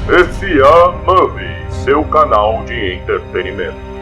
SCI Movie, seu canal de entretenimento.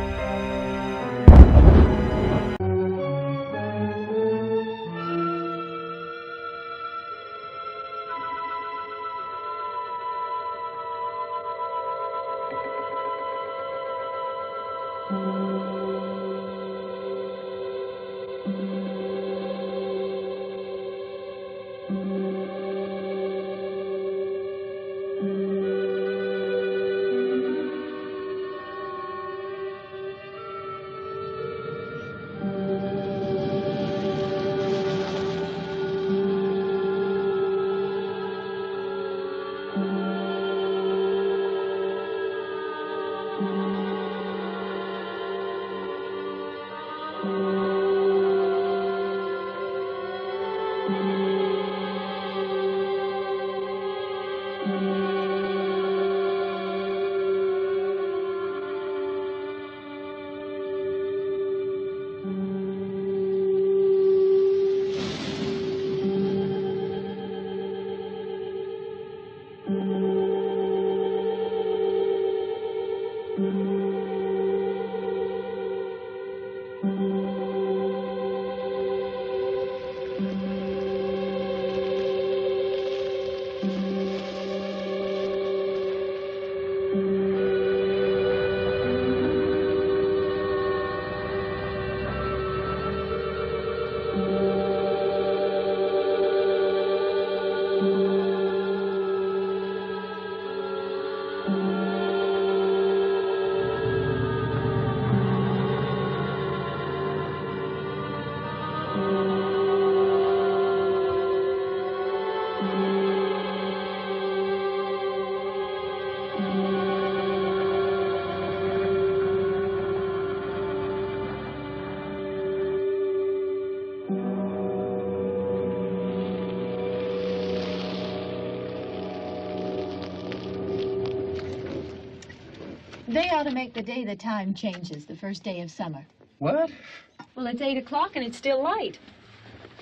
They ought to make the day the time changes, the first day of summer. What? Well, it's 8 o'clock and it's still light.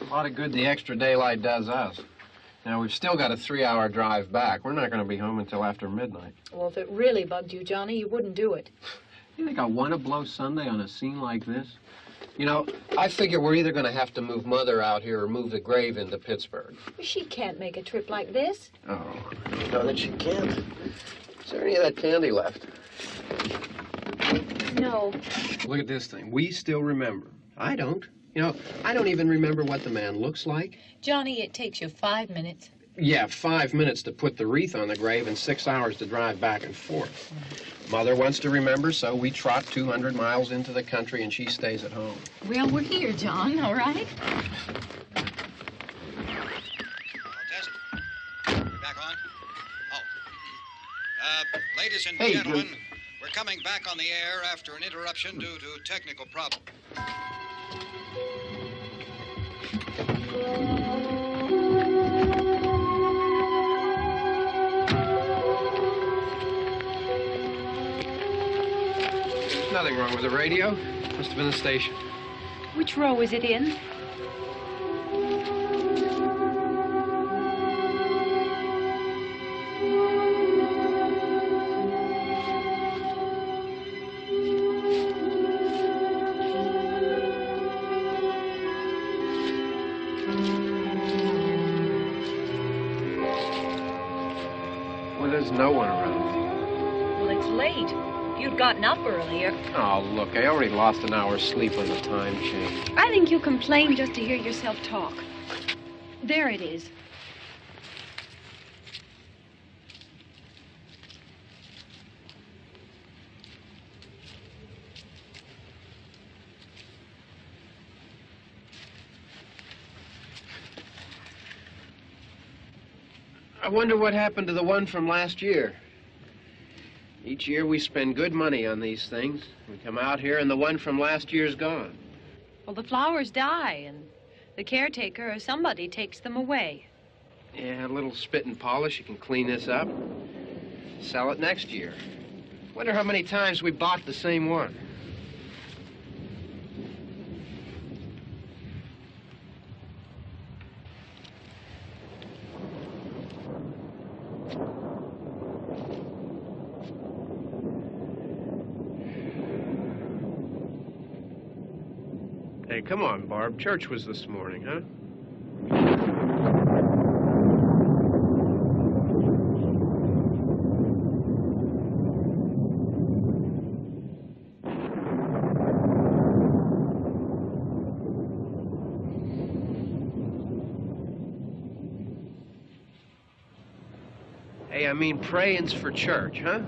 A lot of good the extra daylight does us. Now, we've still got a 3-hour drive back. We're not going to be home until after midnight. Well, if it really bugged you, Johnny, you wouldn't do it. You think I want to blow Sunday on a scene like this? You know, I figure we're either going to have to move Mother out here or move the grave into Pittsburgh. She can't make a trip like this. Oh, no, that she can't. Is there any of that candy left? No. Look at this thing. We still remember. I don't. You know, I don't even remember what the man looks like. Johnny, it takes you 5 minutes. Yeah, 5 minutes to put the wreath on the grave and 6 hours to drive back and forth. Mother wants to remember, so we trot 200 miles into the country and she stays at home. Well, we're here, John, all right? Test. Back on. Ladies and Hey, gentlemen, we're coming back on the air after an interruption due to technical problem. There's nothing wrong with the radio. Must have been the station. Which row is it in? There's no one around. Well, it's late. If you'd gotten up earlier. Oh, look, I already lost an hour's sleep on the time change. I think you complain just to hear yourself talk. There it is. I wonder what happened to the one from last year. Each year we spend good money on these things. We come out here and the one from last year's gone. Well, the flowers die and the caretaker or somebody takes them away. Yeah, a little spit and polish. You can clean this up. Sell it next year. Wonder how many times we bought the same one. Hey, come on, Barb. Church was this morning, huh? Hey, I mean, praying's for church, huh?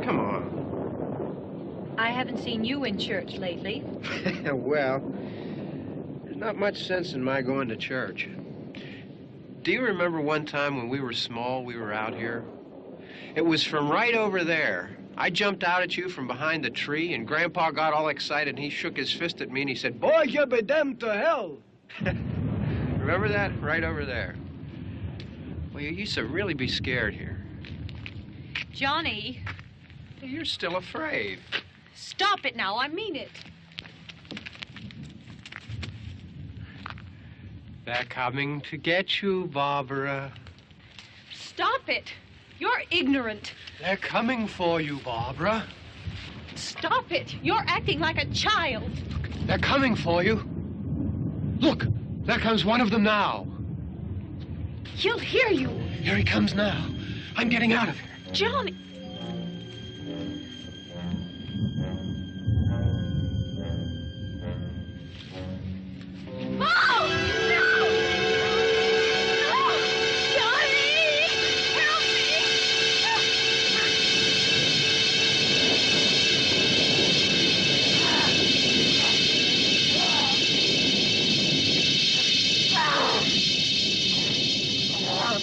Come on. I haven't seen you in church lately. Well, there's not much sense in my going to church. Do you remember one time when we were small, we were out here? It was from right over there. I jumped out at you from behind the tree, and Grandpa got all excited, and he shook his fist at me, and he said, "Boy, you'll be damned to hell." Remember that? Right over there. Well, you used to really be scared here. Johnny. You're still afraid. Stop it now. I mean it. They're coming to get you, Barbara. Stop it. You're ignorant. They're coming for you, Barbara. Stop it. You're acting like a child. They're coming for you. Look, there comes one of them now. He'll hear you. Here he comes now. I'm getting out of here. Johnny. Oh! No! No! Johnny! Help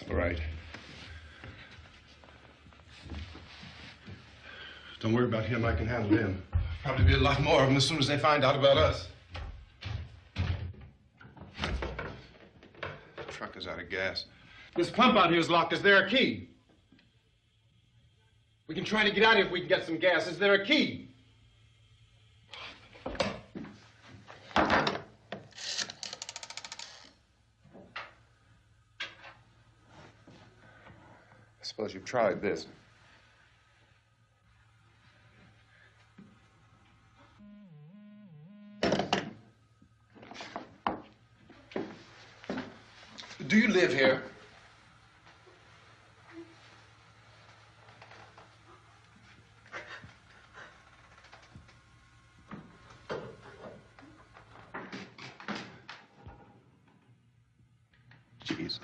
All right. Don't worry about him. I can handle him. Probably be a lot more of them as soon as they find out about us. The truck is out of gas. This pump out here is locked. Is there a key? We can try to get out here if we can get some gas. Is there a key? I suppose you've tried this. Do you live here? Jesus.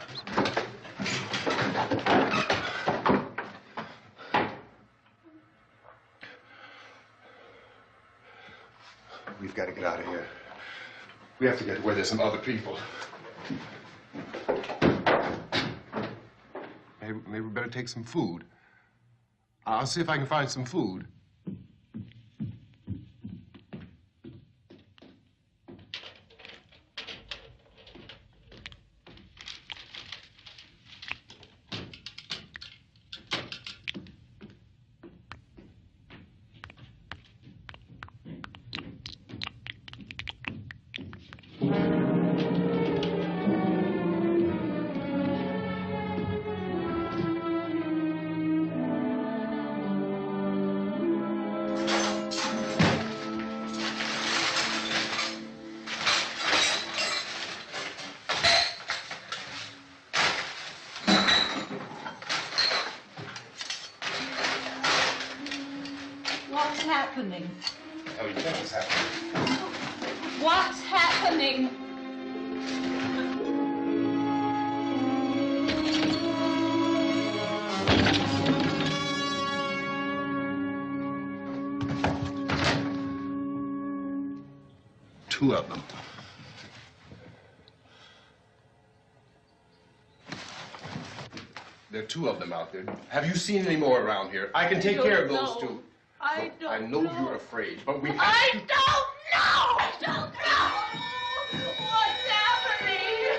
We've got to get out of here. We have to get to where there's some other people. Maybe we better take some food. I'll see if I can find some food. What's happening? Tell me what's happening. What's happening? Two of them. There are two of them out there. Have you seen any more around here? I can take care of those two. I Look, I know you're afraid, but we have to... I don't know! I don't know! What's happening?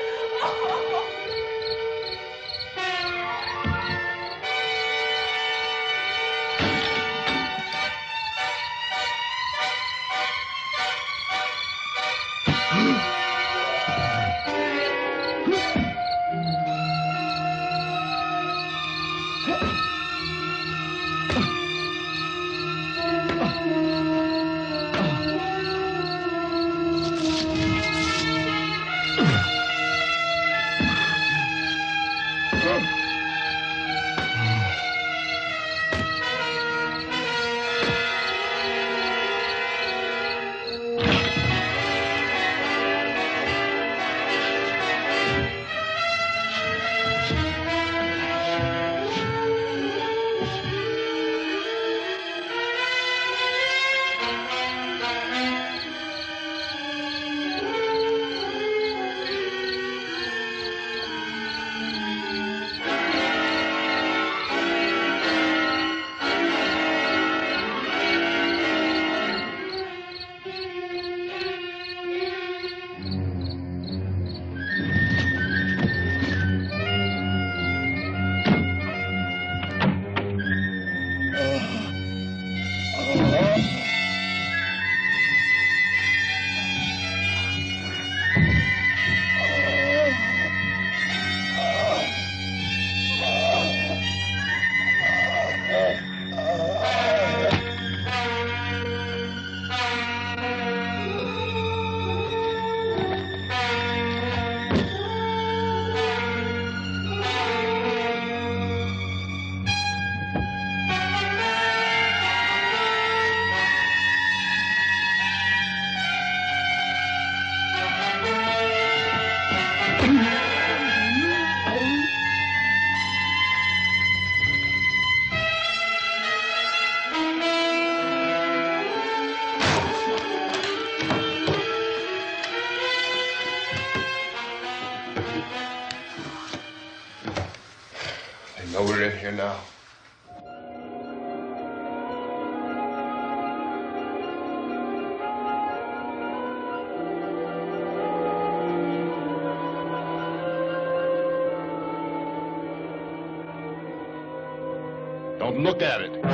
we're in here now. Don't look at it.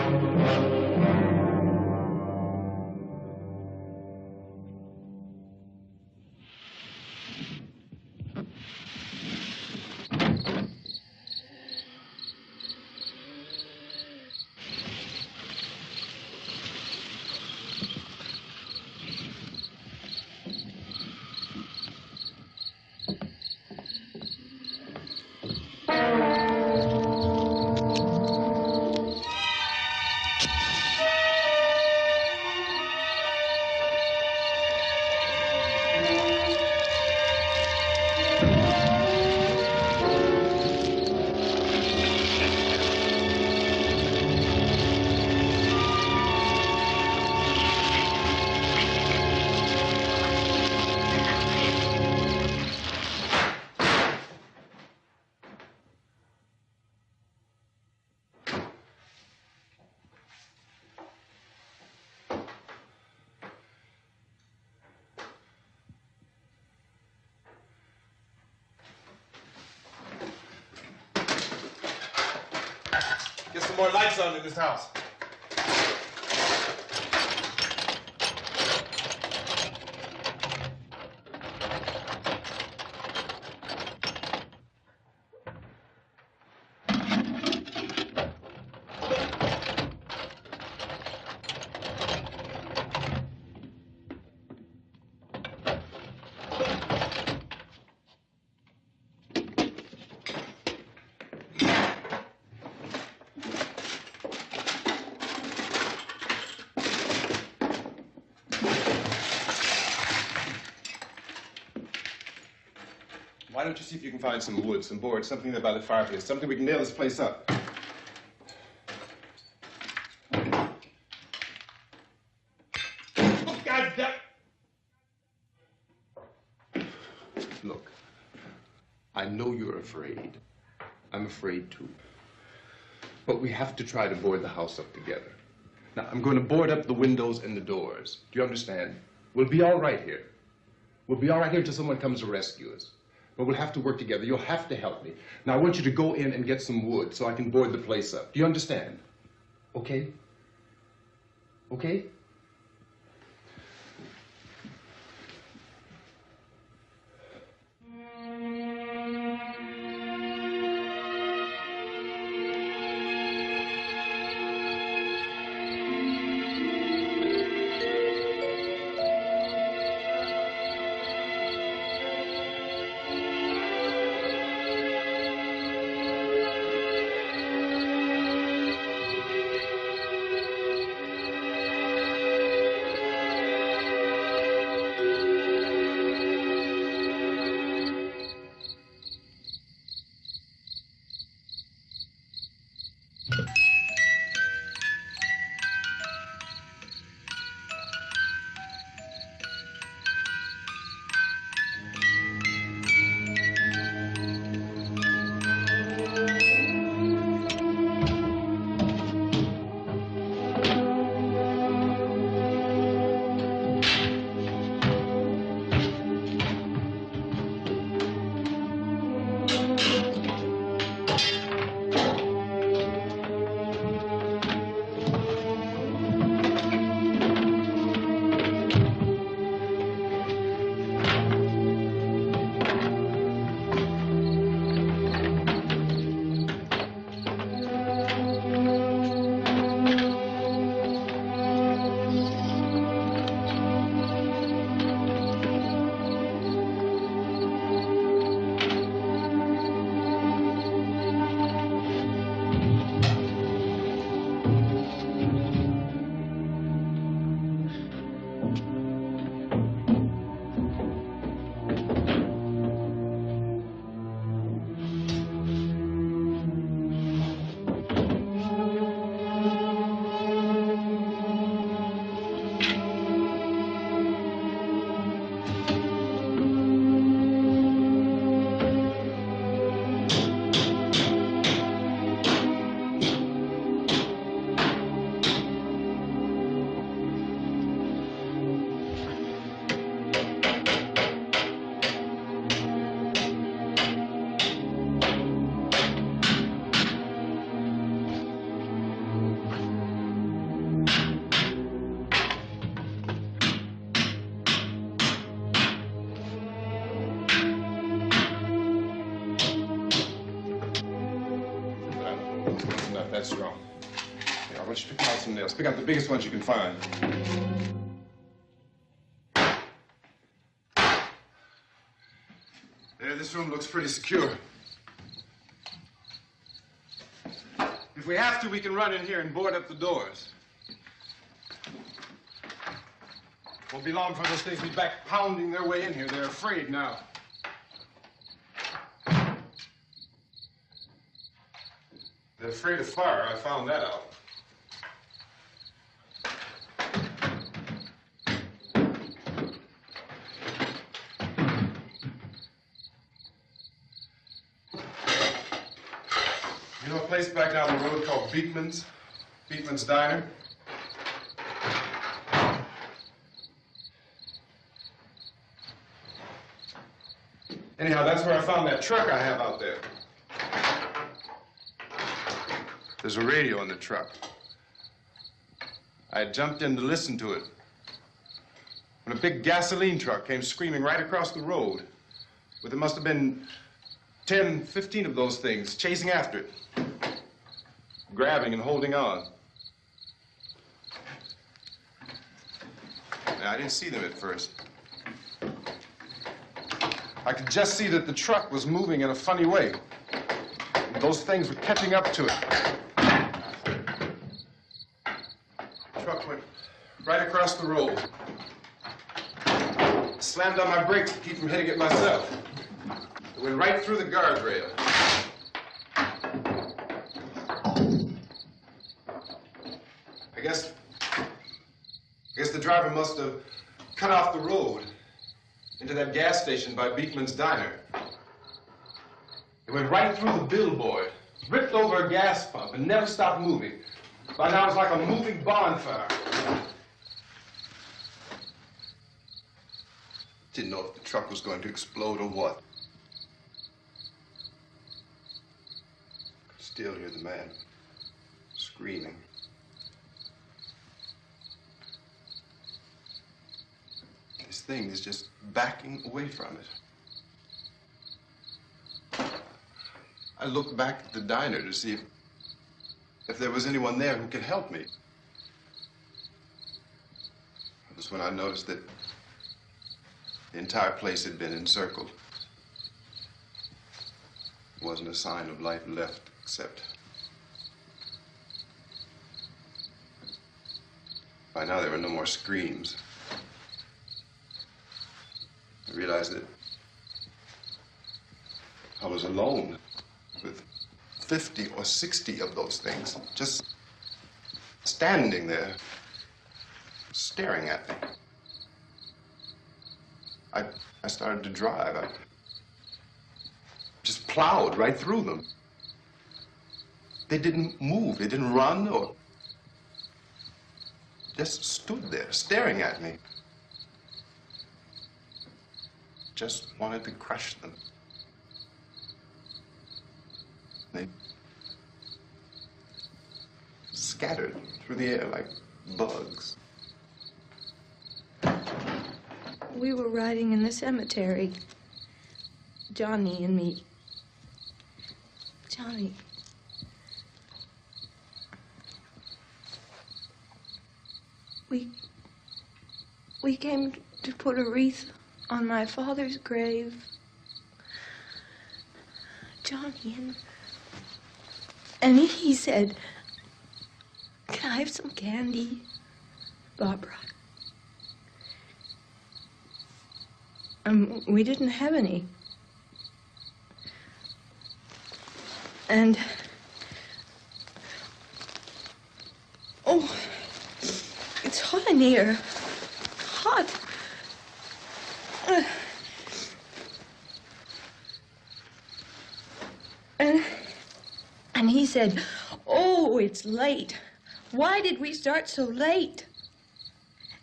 Get some more lights on in this house. Why don't you see if you can find some wood, some boards, something there by the fireplace, something we can nail this place up. Oh, God damn. Look, I know you're afraid. I'm afraid too. But we have to try to board the house up together. Now, I'm going to board up the windows and the doors. Do you understand? We'll be all right here. We'll be all right here until someone comes to rescue us. But we'll have to work together. You'll have to help me. Now, I want you to go in and get some wood so I can board the place up. Do you understand? Okay? Okay? That's wrong. Here, I want you to pick out some nails. Pick out the biggest ones you can find. There, this room looks pretty secure. If we have to, we can run in here and board up the doors. Won't be long before those things be back pounding their way in here. They're afraid now. They're afraid of fire. I found that out. You know a place back down the road called Beekman's? Beekman's Diner? Anyhow, that's where I found that truck I have out there. There's a radio in the truck. I had jumped in to listen to it when a big gasoline truck came screaming right across the road. But there must have been 10, 15 of those things chasing after it, grabbing and holding on. Now, I didn't see them at first. I could just see that the truck was moving in a funny way. And those things were catching up to it. The truck went right across the road. Slammed on my brakes to keep from hitting it myself. It went right through the guardrail. I guess the driver must have cut off the road into that gas station by Beekman's Diner. It went right through the billboard, ripped over a gas pump, and never stopped moving. By now, it was like a moving bonfire. Didn't know if the truck was going to explode or what. Could still hear the man screaming. This thing is just backing away from it. I looked back at the diner to see if there was anyone there who could help me. That was when I noticed that the entire place had been encircled. There wasn't a sign of life left except... By now there were no more screams. I realized that I was alone with 50 or 60 of those things, just standing there, staring at me. I started to drive. I just plowed right through them. They didn't move. They didn't run or just stood there staring at me. Just wanted to crush them. They scattered through the air like bugs. We were riding in the cemetery, Johnny and me. Johnny. We came to put a wreath on my father's grave. Johnny, and he said, "Can I have some candy, Barbara?" We didn't have any. And, oh, it's hot in here. Hot. And he said, "Oh, it's late. Why did we start so late?"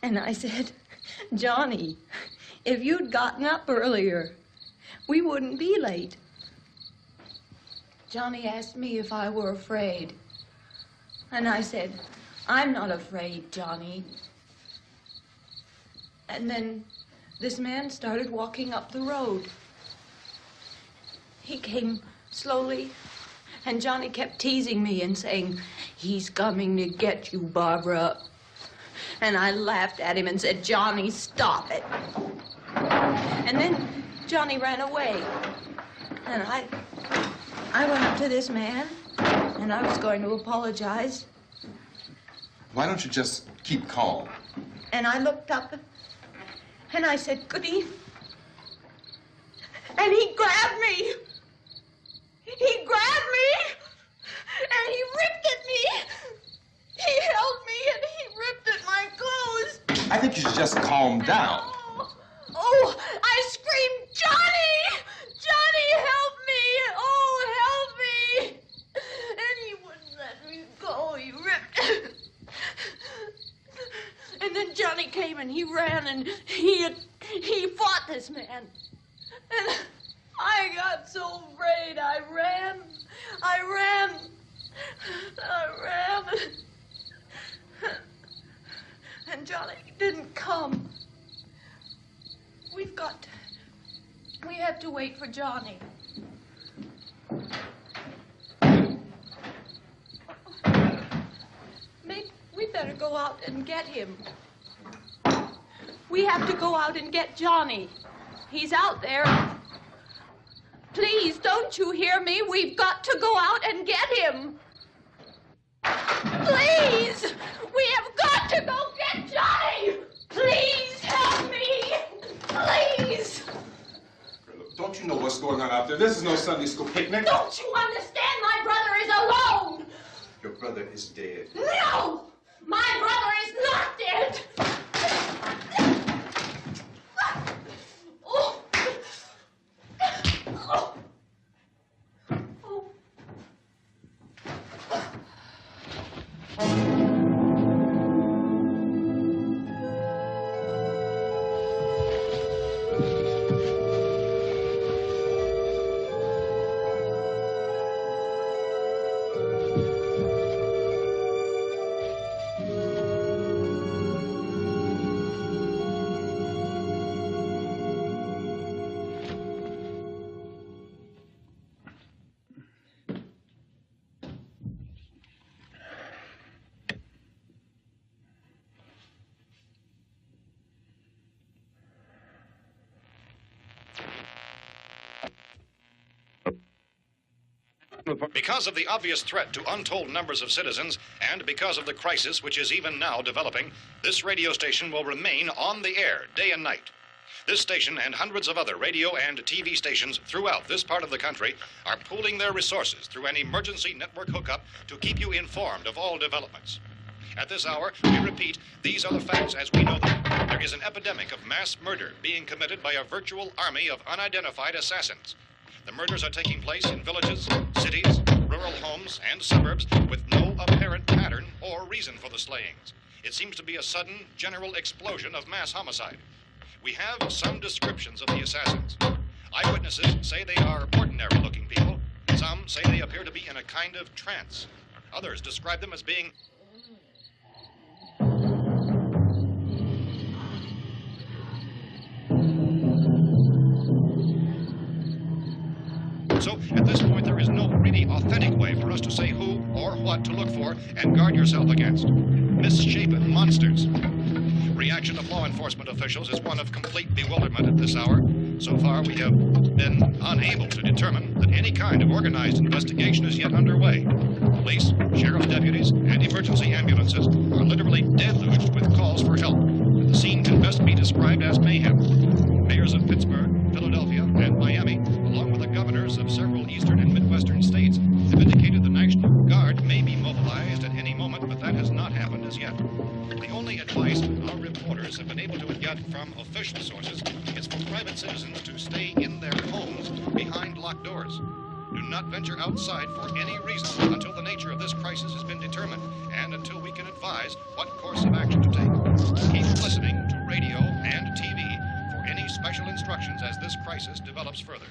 And I said, "Johnny, if you'd gotten up earlier, we wouldn't be late." Johnny asked me if I were afraid. And I said, "I'm not afraid, Johnny." And then this man started walking up the road. He came slowly And Johnny kept teasing me and saying, "He's coming to get you, Barbara." And I laughed at him and said, "Johnny, stop it." And then Johnny ran away. And I went up to this man, and I was going to apologize. Why don't you just keep calm? And I looked up, and I said, "Good evening." And he grabbed me. He grabbed me, and he ripped at me. He held me, and he ripped at my clothes. I think you should just calm down. Oh, I screamed, "Johnny! Johnny, help me! Oh, help me!" And he wouldn't let me go. He ripped. And then Johnny came and he ran and he fought this man. And I got so afraid. I ran. And Johnny didn't come. We have to wait for Johnny. We better go out and get him. We have to go out and get Johnny. He's out there. Please, don't you hear me? We've got to go out and get him. Please! We have got to go get Johnny! Please help me! Please! Don't you know what's going on out there? This is no Sunday school picnic. Don't you understand? My brother is alone! Your brother is dead. No! My brother is not dead! Oh. Oh. Because of the obvious threat to untold numbers of citizens, and because of the crisis which is even now developing, this radio station will remain on the air day and night. This station and hundreds of other radio and TV stations throughout this part of the country are pooling their resources through an emergency network hookup to keep you informed of all developments. At this hour, we repeat, these are the facts as we know them. There is an epidemic of mass murder being committed by a virtual army of unidentified assassins. The murders are taking place in villages, cities, rural homes, and suburbs with no apparent pattern or reason for the slayings. It seems to be a sudden, general explosion of mass homicide. We have some descriptions of the assassins. Eyewitnesses say they are ordinary-looking people. Some say they appear to be in a kind of trance. Others describe them as being So, at this point, there is no really authentic way for us to say who or what to look for and guard yourself against. Misshapen monsters. Reaction of law enforcement officials is one of complete bewilderment at this hour. So far, we have been unable to determine that any kind of organized investigation is yet underway. Police, sheriff's deputies, and emergency ambulances are literally deluged with calls for help. The scene can best be described as mayhem. Mayors of Pittsburgh, Philadelphia, and Miami, along with the governors of several eastern and midwestern states, have indicated the National Guard may be mobilized at any moment, but that has not happened as yet. The only advice our reporters have been able to get from official sources is for private citizens to stay in their homes behind locked doors. Do not venture outside for any reason until the nature of this crisis has been determined and until we can advise what course of action to take. Keep listening to radio and TV for any special instructions as this crisis develops further.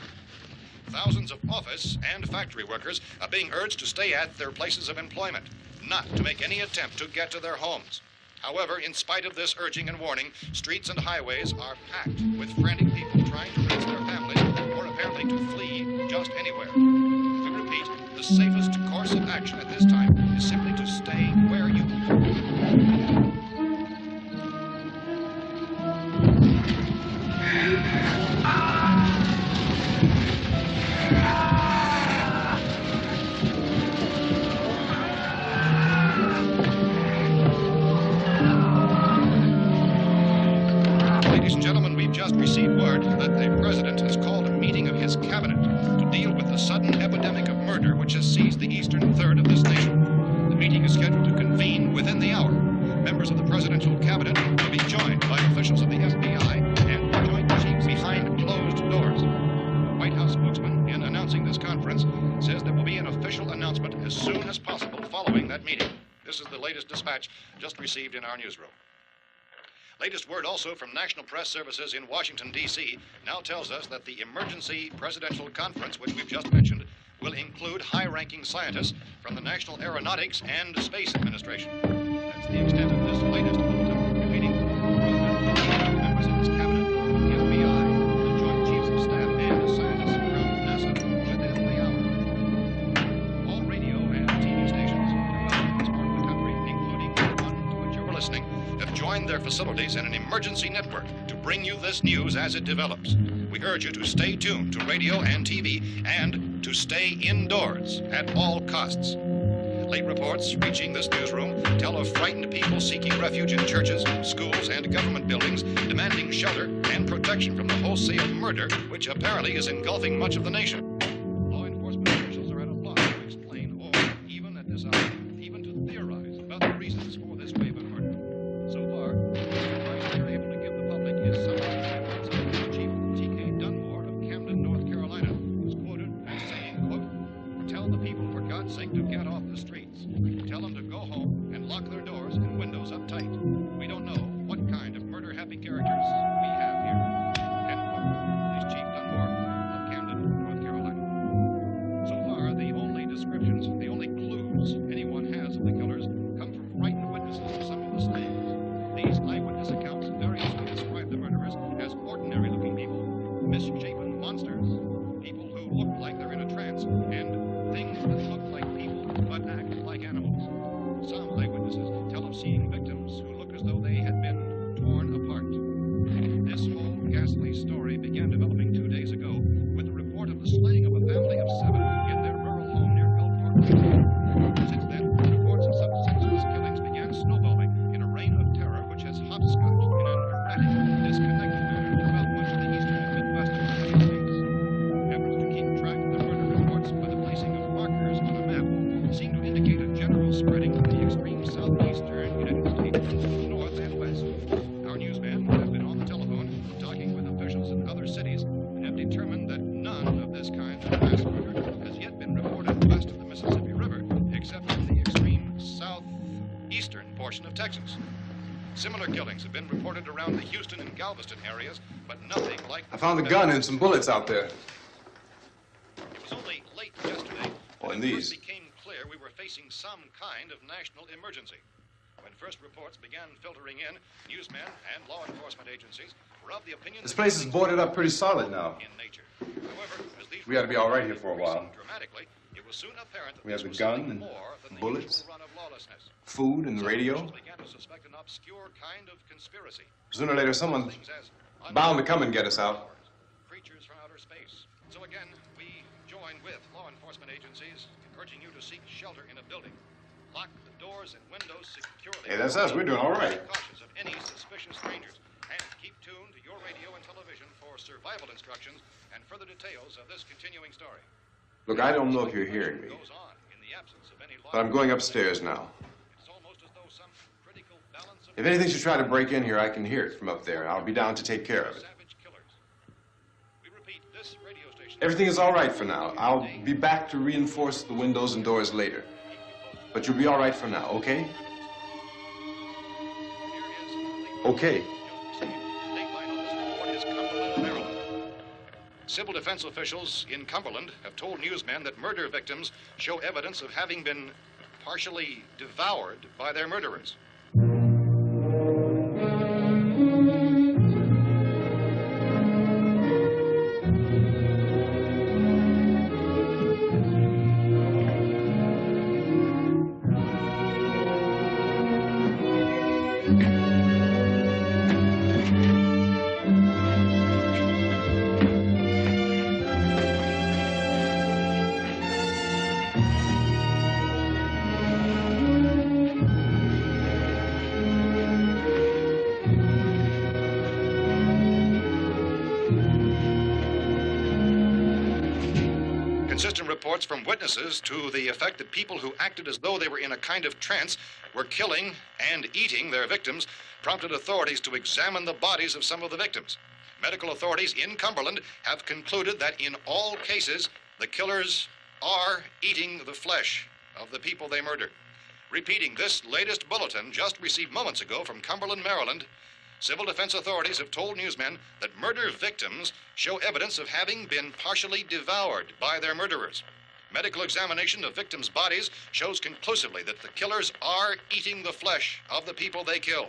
Thousands of office and factory workers are being urged to stay at their places of employment, not to make any attempt to get to their homes. However, in spite of this urging and warning, streets and highways are packed with frantic people trying to raise their families or apparently to flee just anywhere. We repeat, repeat, the safest course of action at this time is simply to stay where you are. Ladies and gentlemen, we've just received word that the President has called a meeting of his cabinet to deal with the sudden epidemic of murder which has seized the eastern third of this nation. The meeting is scheduled to convene within the hour. Members of the presidential cabinet will be joined by officials of the FBI and joint chiefs behind closed doors. The White House spokesman, in announcing this conference, says there will be an official announcement as soon as possible following that meeting. This is the latest dispatch just received in our newsroom. Latest word also from National Press Services in Washington, D.C. now tells us that the emergency presidential conference, which we've just mentioned, will include high-ranking scientists from the National Aeronautics and Space Administration. That's the extent of this latest bulletin. Repeating, members of his cabinet, the FBI, the Joint Chiefs of Staff, and scientists from NASA within the hour. All radio and TV stations throughout this part of the country, including the one to which you're listening, have joined their facilities in an emergency network to bring you this news as it develops. We urge you to stay tuned to radio and TV and to stay indoors at all costs. Late reports reaching this newsroom tell of frightened people seeking refuge in churches, schools, and government buildings, demanding shelter and protection from the wholesale murder which apparently is engulfing much of the nation. Law enforcement officials are at a loss to explain or, even at this hour, even to theorize about the reasons for this wave of murder. So far, the advice we're able to give the public is somewhat of Chief T.K. Dunmore of Camden, North Carolina, who's quoted as saying, quote, "Tell the people, for God's sake, to get off the streets. Tell them to go home and lock their doors and windows up tight. We don't know what kind of murder-happy characters we have here." End quote. Is Chief Dunmore of Camden, North Carolina. So far, the only descriptions, the only clues anyone has of the killers come from frightened witnesses of some of the slayings. These eyewitness accounts variously describe the murderers as ordinary-looking people, misshapen monsters, people who look like they're in a trance, and things that look like people but act like animals. Some eyewitnesses tell of seeing victims who look as though they had been torn apart. This whole ghastly story began developing 2 days ago with the report of the slaying of a family of 7 in their rural home near Belfort. Since then, reports of subsequent killings began snowballing in a reign of terror which has hopscotched in an erratic, disconnected manner throughout much of the eastern and midwest of the United States. Efforts to keep track of the murder reports by the placing of markers on a map seem to indicate a general spreading from the extreme southeastern United States to the north and west. Our newsmen have been on the telephone talking with officials in other cities and have determined that none of this kind of mass murder has yet been reported west of the Mississippi River, except in the extreme southeastern portion of Texas. Similar killings have been reported around the Houston and Galveston areas, but nothing like... I found a gun and some bullets out there. It was only late yesterday Oh, when and it these. first became clear we were facing some kind of national emergency. When first reports began filtering in, newsmen and law enforcement agencies were of the opinion This that place is boarded up pretty solid now. in nature. However, as these We ought to be all right here for a while. dramatically, it was soon apparent that We have this the was gun something and more than the bullets. usual run of lawlessness. Food and the Some radio. officials began to suspect an obscure kind of conspiracy. Sooner or later, someone's Things as bound to come and get us out. creatures from outer space. So again, we join with law enforcement agencies, urging you to seek shelter in a building. Lock the doors and windows securely. Hey, that's us. We're doing all right. Be cautious of any suspicious strangers, and keep tuned to your radio and television for survival instructions and further details of this continuing story. Look, I don't know if you're hearing me, Goes on in the absence of any law. but I'm going upstairs now. It's almost as though some critical balance of If anything should try to break in here, I can hear it from up there. I'll be down to take care of it. savage killers. We repeat, this radio station. Everything is all right for now. I'll be back to reinforce the windows and doors later. But you'll be all right for now, okay? Okay. Civil defense officials in Cumberland have told newsmen that murder victims show evidence of having been partially devoured by their murderers. reports from witnesses to the effect that people who acted as though they were in a kind of trance were killing and eating their victims prompted authorities to examine the bodies of some of the victims. Medical authorities in Cumberland have concluded that in all cases, the killers are eating the flesh of the people they murdered. Repeating this latest bulletin just received moments ago from Cumberland, Maryland, civil defense authorities have told newsmen that murder victims show evidence of having been partially devoured by their murderers. Medical examination of victims' bodies shows conclusively that the killers are eating the flesh of the people they kill.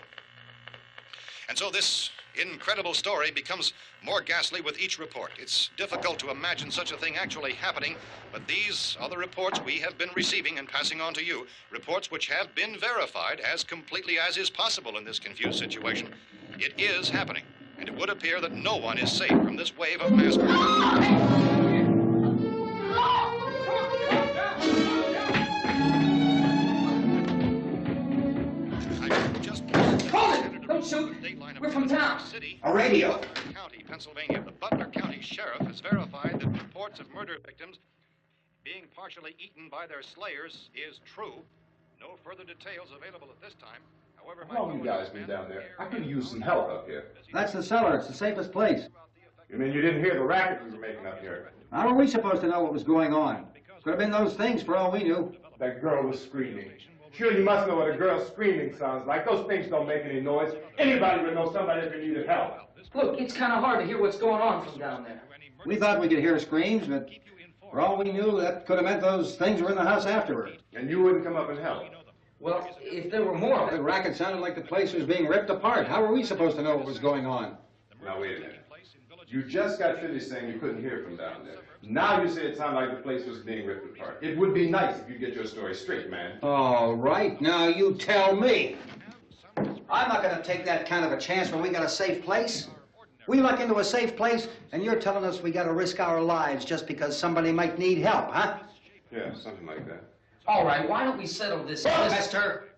And so this incredible story becomes more ghastly with each report. It's difficult to imagine such a thing actually happening, but these are the reports we have been receiving and passing on to you, reports which have been verified as completely as is possible in this confused situation. It is happening, and it would appear that no one is safe from this wave of mass murder. Don't shoot. We're from town. A radio. County, Pennsylvania. The Butler County Sheriff has verified that reports of murder victims being partially eaten by their slayers is true. No further details available at this time. However, How long you guys been down there? I could use some help up here. That's the cellar. It's the safest place. You mean you didn't hear the racket we were making up here? How are we supposed to know what was going on? Could have been those things for all we knew. That girl was screaming. Sure, you must know what a girl screaming sounds like. Those things don't make any noise. Anybody would know somebody if they needed help. Look, it's kind of hard to hear what's going on from down there. We thought we could hear screams, but for all we knew, that could have meant those things were in the house afterward. And you wouldn't come up and help? Well, if there were more of The it. racket sounded like the place was being ripped apart. How were we supposed to know what was going on? Now, wait a minute. You just got finished saying you couldn't hear from down there. Now you say it sounded like the place was being ripped apart. It would be nice if you get your story straight, man. All right, now you tell me. I'm not going to take that kind of a chance when we got a safe place. We luck into a safe place, and you're telling us we got to risk our lives just because somebody might need help, huh? Yeah, something like that. All right, why don't we settle this? Look, mister,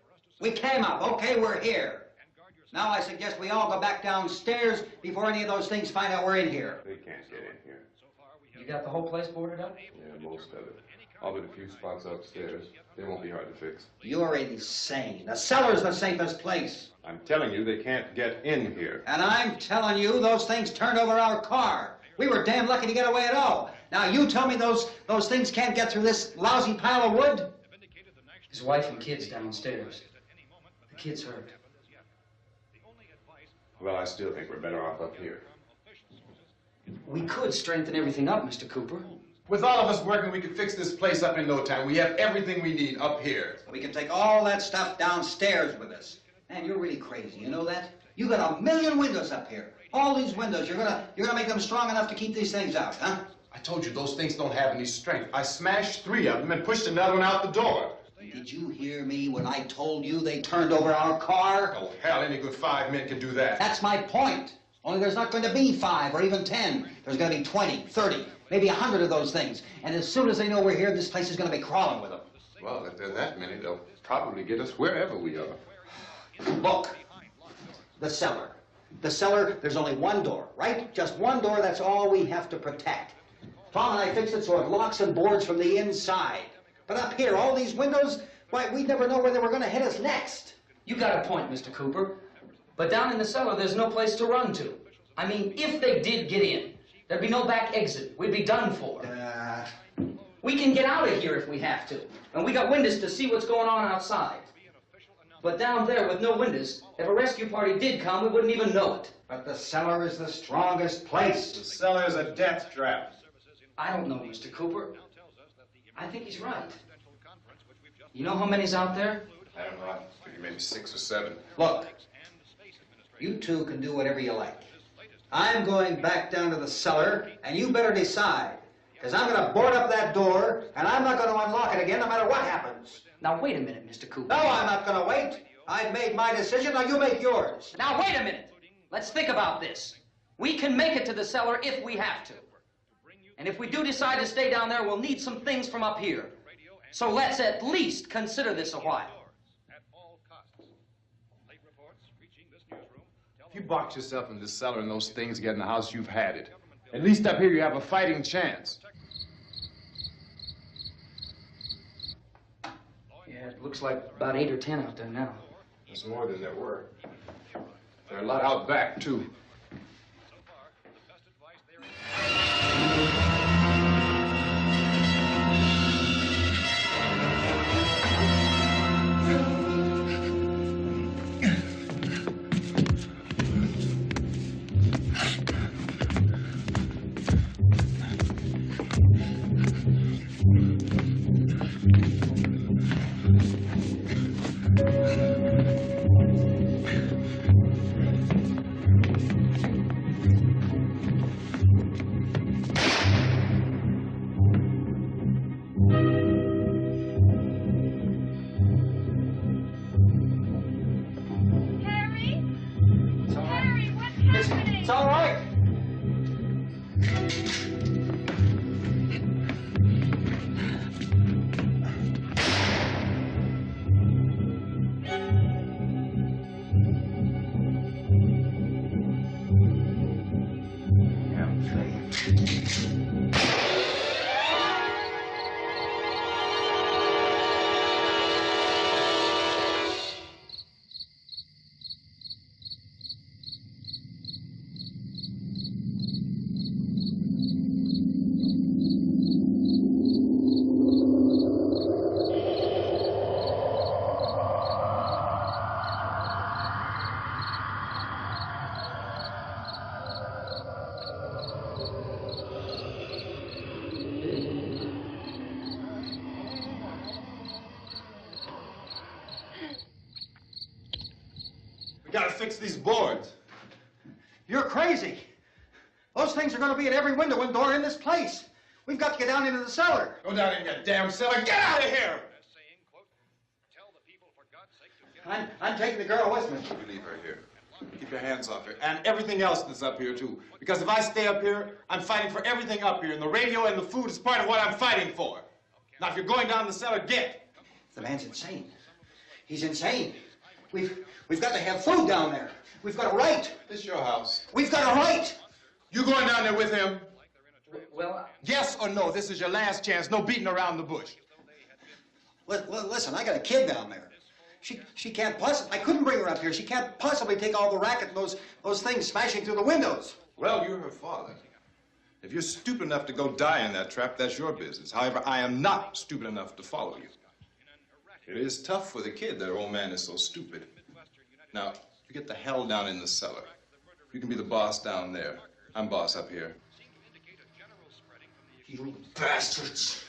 we came up. Okay, we're here. Now I suggest we all go back downstairs before any of those things find out we're in here. They can't get in here. You got the whole place boarded up? Yeah, most of it. All but a few spots upstairs. They won't be hard to fix. You're insane. The cellar's the safest place. I'm telling you, they can't get in here. And I'm telling you, those things turned over our car. We were damn lucky to get away at all. Now you tell me those things can't get through this lousy pile of wood? His wife and kids downstairs. The kid's hurt. Well, I still think we're better off up here. We could strengthen everything up, Mr. Cooper. With all of us working, we can fix this place up in no time. We have everything we need up here. We can take all that stuff downstairs with us. Man, you're really crazy, you know that? You got 1 million windows up here. All these windows, you're gonna make them strong enough to keep these things out, huh? I told you those things don't have any strength. I smashed 3 of them and pushed another one out the door. Did you hear me when I told you they turned over our car? Oh, hell, any good 5 men can do that. That's my point. Only there's not going to be 5 or even 10. There's going to be 20, 30, maybe 100 of those things. And as soon as they know we're here, this place is going to be crawling with them. Well, if there are that many, they'll probably get us wherever we are. Look, the cellar. The cellar, there's only one door, right? Just one door, that's all we have to protect. Tom and I fixed it so it locks and boards from the inside. But up here, all these windows, why, we'd never know where they were going to hit us next. You got a point, Mr. Cooper. But down in the cellar, there's no place to run to. I mean, if they did get in, there'd be no back exit. We'd be done for. We can get out of here if we have to. And we got windows to see what's going on outside. But down there with no windows, if a rescue party did come, we wouldn't even know it. But the cellar is the strongest place. The cellar is a death trap. I don't know, Mr. Cooper. I think he's right. You know how many's out there? I don't know. I figure maybe 6 or 7. Look, you two can do whatever you like. I'm going back down to the cellar, and you better decide. Because I'm going to board up that door, and I'm not going to unlock it again no matter what happens. Now, wait a minute, Mr. Cooper. No, I'm not going to wait. I've made my decision, now you make yours. Now, wait a minute. Let's think about this. We can make it to the cellar if we have to. And if we do decide to stay down there, we'll need some things from up here. So let's at least consider this a while. If you box yourself in this cellar and those things get in the house, you've had it. At least up here you have a fighting chance. It looks like about 8 or 10 out there now. There's more than there were. There are a lot out back, too. It's all right. We gotta fix these boards. You're crazy. Those things are going to be at every window and door in this place. We've got to get down into the cellar. Go down in that damn cellar. Get out of here! I'm taking the girl with me. You leave her here. Keep your hands off her. And everything else that's up here, too. Because if I stay up here, I'm fighting for everything up here. And the radio and the food is part of what I'm fighting for. Now, if you're going down the cellar, get. The man's insane. He's insane. We've got to have food down there. We've got a right. This is your house. We've got a right. You going down there with him? Well, Yes or no? This is your last chance. No beating around the bush. Listen, I got a kid down there. She can't possibly, I couldn't bring her up here. She can't possibly take all the racket and those things smashing through the windows. Well, you're her father. If you're stupid enough to go die in that trap, that's your business. However, I am not stupid enough to follow you. It is tough for the kid that her old man is so stupid. Now, you get the hell down in the cellar. You can be the boss down there. I'm boss up here. You bastards.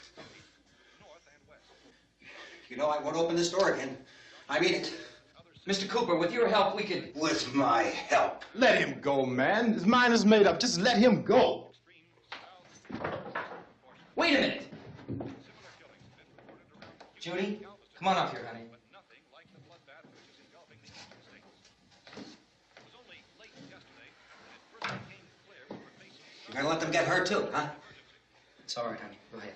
You know, I won't open this door again. I mean it. Mr. Cooper, with your help, we could... With my help. Let him go, man. His mind is made up. Just let him go. Wait a minute. Judy, come on up here, honey. You're gonna let them get hurt too, huh? It's all right, honey. Go ahead.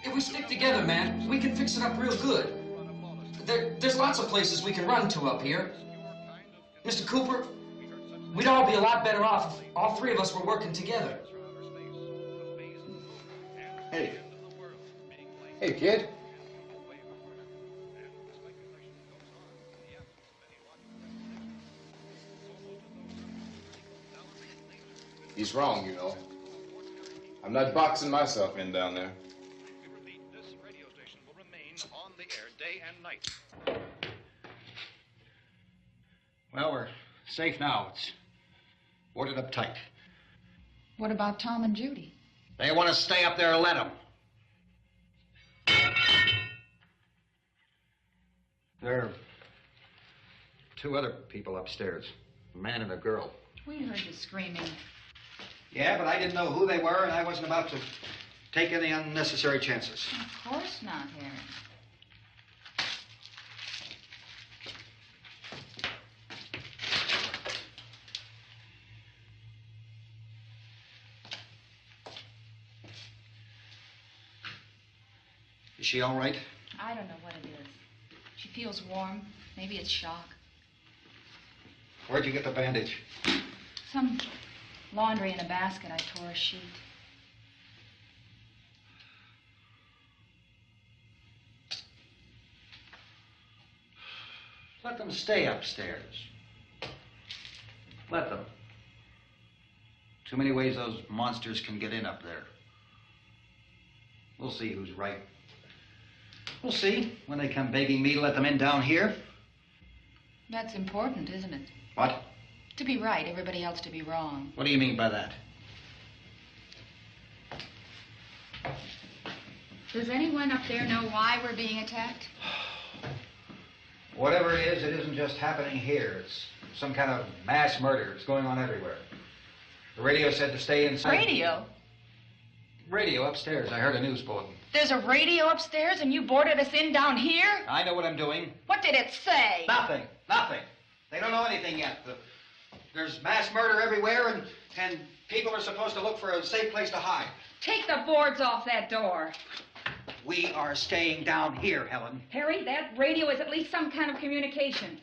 If we stick together, man, we can fix it up real good. There's lots of places we can run to up here. Mr. Cooper, we'd all be a lot better off if all three of us were working together. Hey. Hey, kid. He's wrong, you know. I'm not boxing myself in down there. This radio station will remain on the air day and night. Well, we're safe now. It's boarded up tight. What about Tom and Judy? They want to stay up there, let them. There are two other people upstairs, a man and a girl. We heard you screaming. Yeah, but I didn't know who they were, and I wasn't about to take any unnecessary chances. Of course not, Harry. Is she all right? I don't know what it is. She feels warm. Maybe it's shock. Where'd you get the bandage? Some laundry in a basket. I tore a sheet. Let them stay upstairs. Let them. Too many ways those monsters can get in up there. We'll see who's right. We'll see when they come begging me to let them in down here. That's important, isn't it? What? To be right, everybody else to be wrong. What do you mean by that? Does anyone up there know why we're being attacked? Whatever it isn't just happening here. It's some kind of mass murder. It's going on everywhere. The radio said to stay inside. Radio? Radio upstairs. I heard a news bulletin. There's a radio upstairs and you boarded us in down here? I know what I'm doing. What did it say? Nothing. Nothing. They don't know anything yet. There's mass murder everywhere, and people are supposed to look for a safe place to hide. Take the boards off that door. We are staying down here, Helen. Harry, that radio is at least some kind of communication.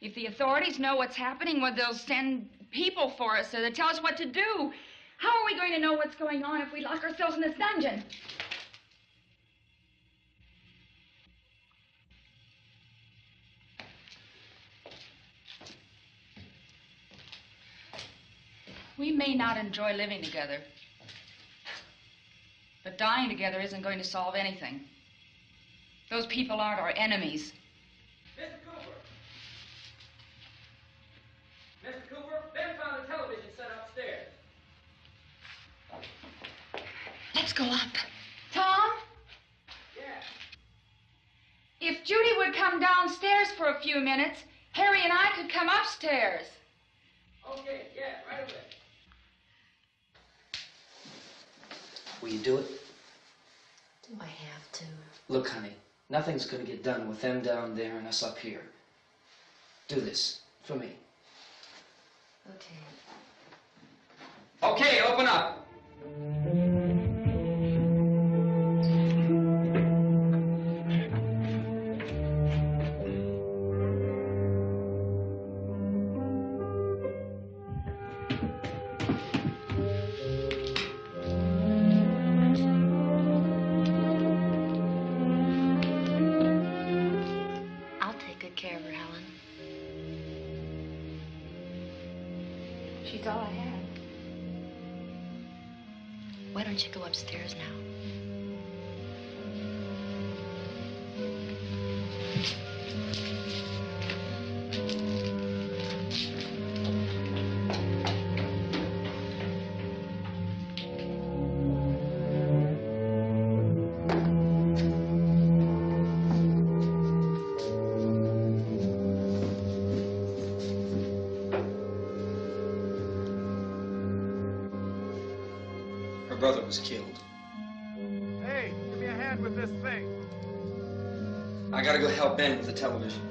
If the authorities know what's happening, well, they'll send people for us to tell us what to do. How are we going to know what's going on if we lock ourselves in this dungeon? We may not enjoy living together, but dying together isn't going to solve anything. Those people aren't our enemies. Mr. Cooper! Mr. Cooper, Ben found the television set upstairs. Let's go up. Tom? Yeah. If Judy would come downstairs for a few minutes, Harry and I could come upstairs. Okay, yeah, right away. Will you do it? Do I have to? Look, honey, nothing's gonna get done with them down there and us up here. Do this for me. Okay. Okay, open up. I'll take good care of her, Helen. She's all I have. Why don't you go upstairs now? Her brother was killed. Hey, give me a hand with this thing. I gotta go help Ben with the television.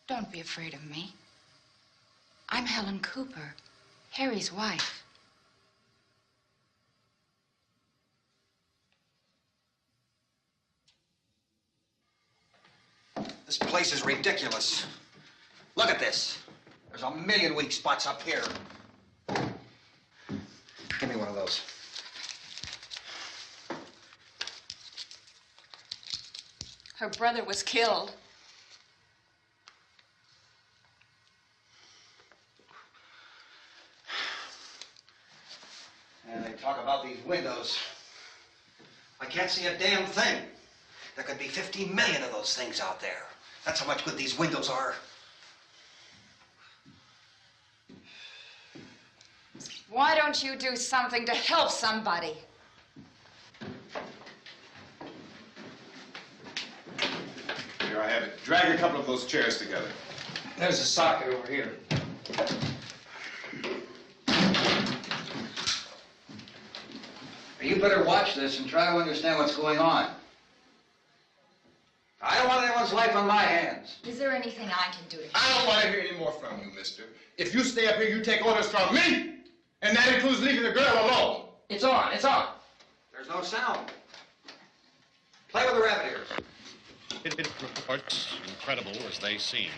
Don't be afraid of me. I'm Helen Cooper, Harry's wife. This place is ridiculous. Look at this. There's a million weak spots up here. Give me one of those. Her brother was killed. And they talk about these windows. I can't see a damn thing. There could be 15 million of those things out there. That's how much good these windows are. Why don't you do something to help somebody? Here I have it. Drag a couple of those chairs together. There's a socket over here. You better watch this and try to understand what's going on. I don't want anyone's life on my hands. Is there anything I can do to help? I don't want to hear any more from you, mister. If you stay up here, you take orders from me. And that includes leaving the girl alone. It's on, it's on. There's no sound. Play with the rabbit ears. Reports, incredible as they seem,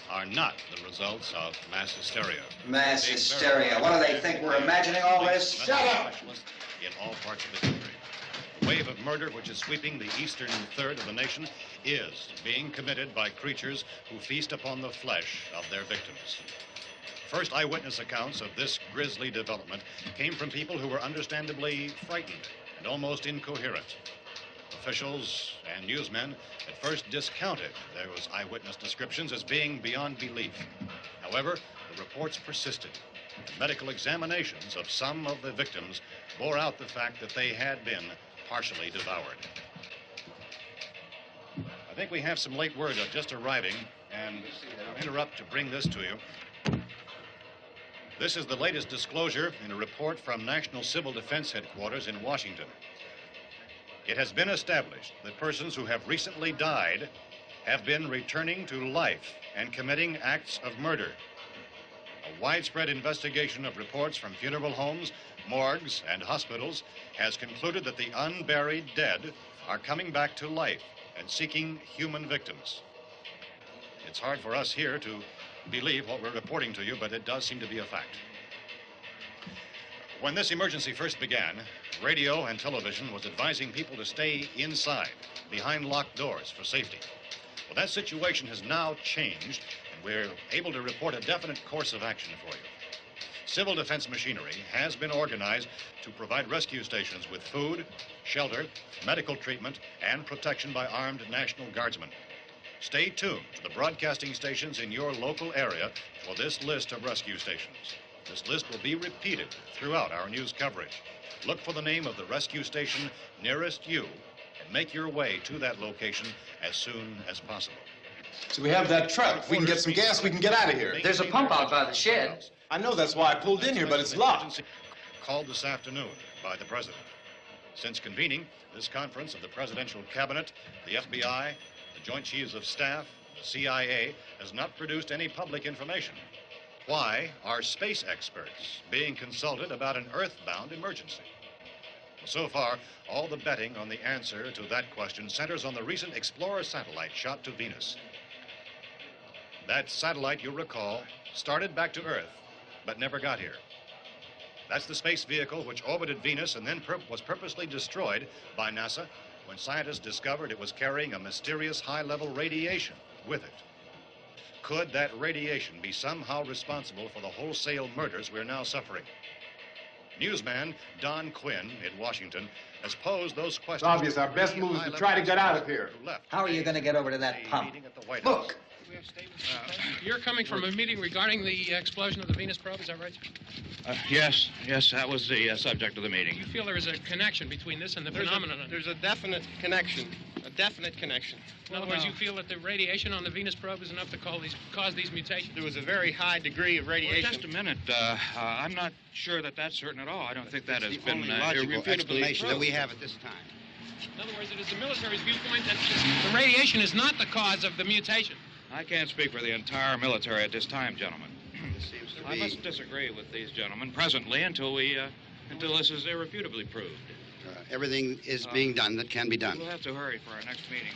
are not the results of mass hysteria. Mass hysteria. What do they think? We're imagining all this? Shut up! In all parts of the country. The wave of murder which is sweeping the eastern third of the nation is being committed by creatures who feast upon the flesh of their victims. First eyewitness accounts of this grisly development came from people who were understandably frightened and almost incoherent. Officials and newsmen at first discounted those eyewitness descriptions as being beyond belief. However, the reports persisted. The medical examinations of some of the victims bore out the fact that they had been partially devoured. I think we have some late word just arriving, and I'll interrupt to bring this to you. This is the latest disclosure in a report from National Civil Defense Headquarters in Washington. It has been established that persons who have recently died have been returning to life and committing acts of murder. A widespread investigation of reports from funeral homes, morgues, and hospitals has concluded that the unburied dead are coming back to life and seeking human victims. It's hard for us here to believe what we're reporting to you, but it does seem to be a fact. When this emergency first began, radio and television was advising people to stay inside, behind locked doors for safety. Well, that situation has now changed, and we're able to report a definite course of action for you. Civil defense machinery has been organized to provide rescue stations with food, shelter, medical treatment, and protection by armed National Guardsmen. Stay tuned to the broadcasting stations in your local area for this list of rescue stations. This list will be repeated throughout our news coverage. Look for the name of the rescue station nearest you and make your way to that location as soon as possible. So we have that truck. If we can get some gas, we can get out of here. There's a pump out by the shed. I know, that's why I pulled in here, but it's locked. Called this afternoon by the president. Since convening this conference of the presidential cabinet, the FBI, the Joint Chiefs of Staff, the CIA has not produced any public information. Why are space experts being consulted about an earthbound emergency? So far, all the betting on the answer to that question centers on the recent Explorer satellite shot to Venus. That satellite, you'll recall, started back to Earth, but never got here. That's the space vehicle which orbited Venus and then was purposely destroyed by NASA when scientists discovered it was carrying a mysterious high-level radiation with it. Could that radiation be somehow responsible for the wholesale murders we're now suffering? Newsman Don Quinn in Washington has posed those questions. It's obvious our best move is to try to get out of here. How are you going to get over to that pump? Look. You're coming from a meeting regarding the explosion of the Venus probe, is that right? Yes, that was the subject of the meeting. You feel there is a connection between this and the phenomenon? There's a definite connection. In other words, you feel that the radiation on the Venus probe is enough to cause these mutations? There was a very high degree of radiation. Well, just a minute. I'm not sure that that's certain at all. I don't think that has been logical explanation that we have at this time. In other words, it is the military's viewpoint that the radiation is not the cause of the mutation. I can't speak for the entire military at this time, gentlemen. This seems to I be... must disagree with these gentlemen presently until this is irrefutably proved. everything is being done that can be done. We'll have to hurry for our next meeting.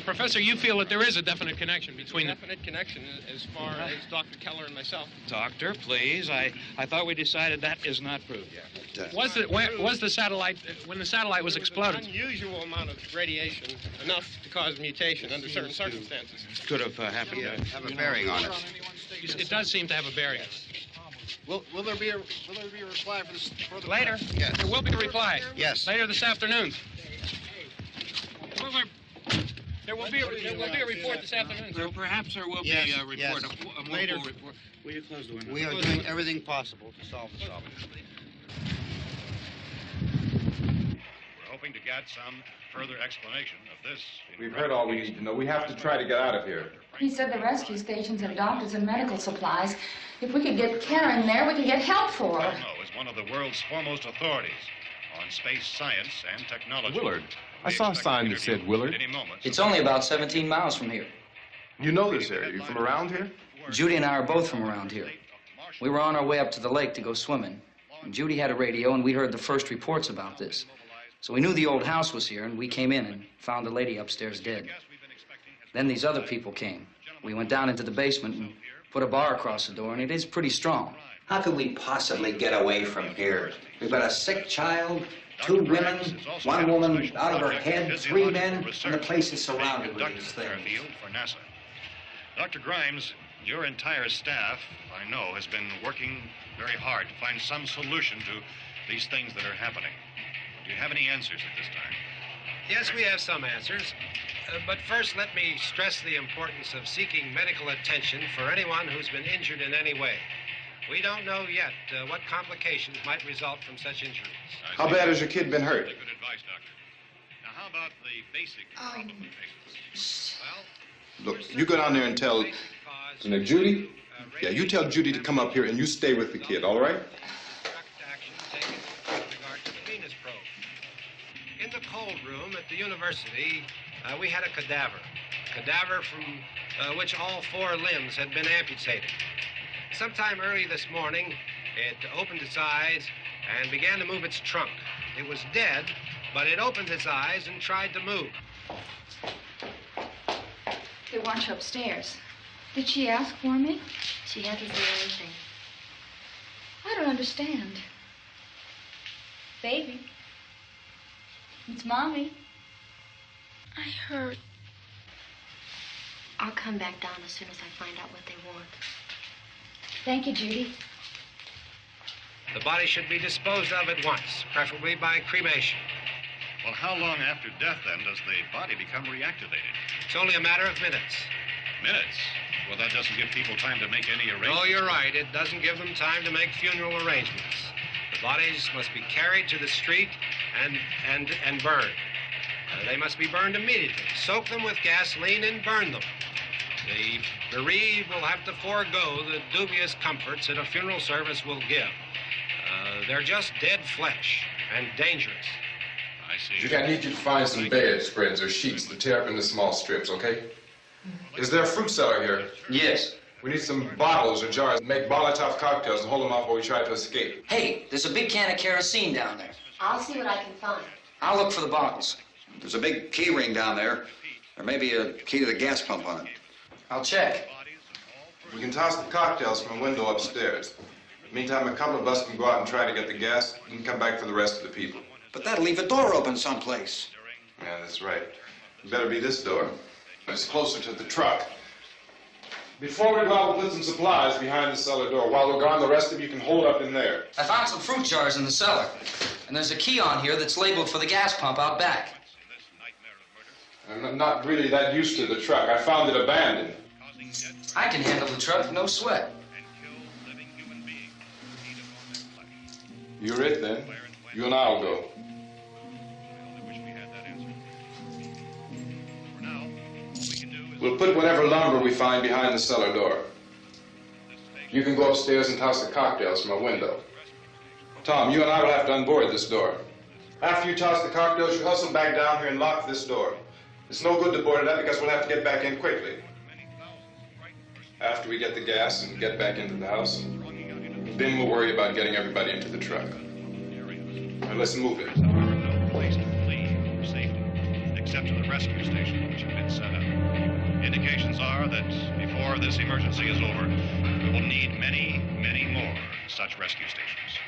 Professor, you feel that there is a definite connection between them? Definite connection as far as Dr. Keller and myself. Doctor, please. I thought we decided that is not proved yet. But, was the satellite, when the satellite was exploded? An unusual amount of radiation, enough to cause mutation under certain circumstances. Could have happened. Have a bearing on it. It does seem to have a bearing. Will there be a reply for this further? Later? Yes. There will be a reply. Yes. Later this afternoon. There will be a report this afternoon, sir. Perhaps there will be a report, yes. a more Later. full report. Will you close the window? We are doing everything possible to solve the problem. We're hoping to get some further explanation of this. We've heard all we need to know. We have to try to get out of here. He said the rescue stations have doctors and medical supplies. If we could get Karen there, we could get help for her. Cosmo is one of the world's foremost authorities on space science and technology. Willard. I saw a sign that said Willard. It's only about 17 miles from here. You know this area. You from around here? Judy and I are both from around here. We were on our way up to the lake to go swimming. And Judy had a radio, and we heard the first reports about this. So we knew the old house was here, and we came in and found the lady upstairs dead. Then these other people came. We went down into the basement and put a bar across the door, and it is pretty strong. How could we possibly get away from here? We've got a sick child, 2 women, 1 woman out of her head, 3 men, and the place is surrounded with these things. For NASA. Dr. Grimes, your entire staff, I know, has been working very hard to find some solution to these things that are happening. Do you have any answers at this time? Yes, we have some answers. But first, let me stress the importance of seeking medical attention for anyone who's been injured in any way. We don't know yet what complications might result from such injuries. How bad has your kid been hurt? Good advice, Doctor. Now, how about the basic problem of patients? Well, Look, you go down there and tell... Now, Judy? Yeah, you tell Judy to come up here and you stay with the kid, all right? In the cold room at the university, we had a cadaver from which all 4 limbs had been amputated. Sometime early this morning, it opened its eyes and began to move its trunk. It was dead, but it opened its eyes and tried to move. They want you upstairs. Did she ask for me? She hasn't said anything. I don't understand. Baby. It's Mommy. I heard. I'll come back down as soon as I find out what they want. Thank you, Judy. The body should be disposed of at once, preferably by cremation. Well, how long after death, then, does the body become reactivated? It's only a matter of minutes. Minutes? Well, that doesn't give people time to make any arrangements. No, you're right. It doesn't give them time to make funeral arrangements. The bodies must be carried to the street and burned. They must be burned immediately. Soak them with gasoline and burn them. The bereaved will have to forego the dubious comforts that a funeral service will give. They're just dead flesh and dangerous. I see. Judy, I need you to find some bedspreads or sheets to tear up into small strips, okay? Is there a fruit cellar here? Yes. We need some bottles or jars to make Molotov cocktails and hold them off while we try to escape. Hey, there's a big can of kerosene down there. I'll see what I can find. I'll look for the bottles. There's a big key ring down there. There may be a key to the gas pump on it. I'll check. We can toss the cocktails from a window upstairs. Meantime, a couple of us can go out and try to get the gas and come back for the rest of the people. But that'll leave a door open someplace. Yeah, that's right. It better be this door. It's closer to the truck. Before we go out, we'll put some supplies behind the cellar door. While we're gone, the rest of you can hold up in there. I found some fruit jars in the cellar. And there's a key on here that's labeled for the gas pump out back. I'm not really that used to the truck. I found it abandoned. I can handle the truck, no sweat. You're it, then. You and I'll go. We'll put whatever lumber we find behind the cellar door. You can go upstairs and toss the cocktails from a window. Tom, you and I will have to unboard this door. After you toss the cocktails, you hustle back down here and lock this door. It's no good to board it up because we'll have to get back in quickly. After we get the gas and get back into the house, then we'll worry about getting everybody into the truck. Now let's move it. No place to flee for safety, except to the rescue station, which has been set up. Indications are that before this emergency is over, we will need many, many more such rescue stations.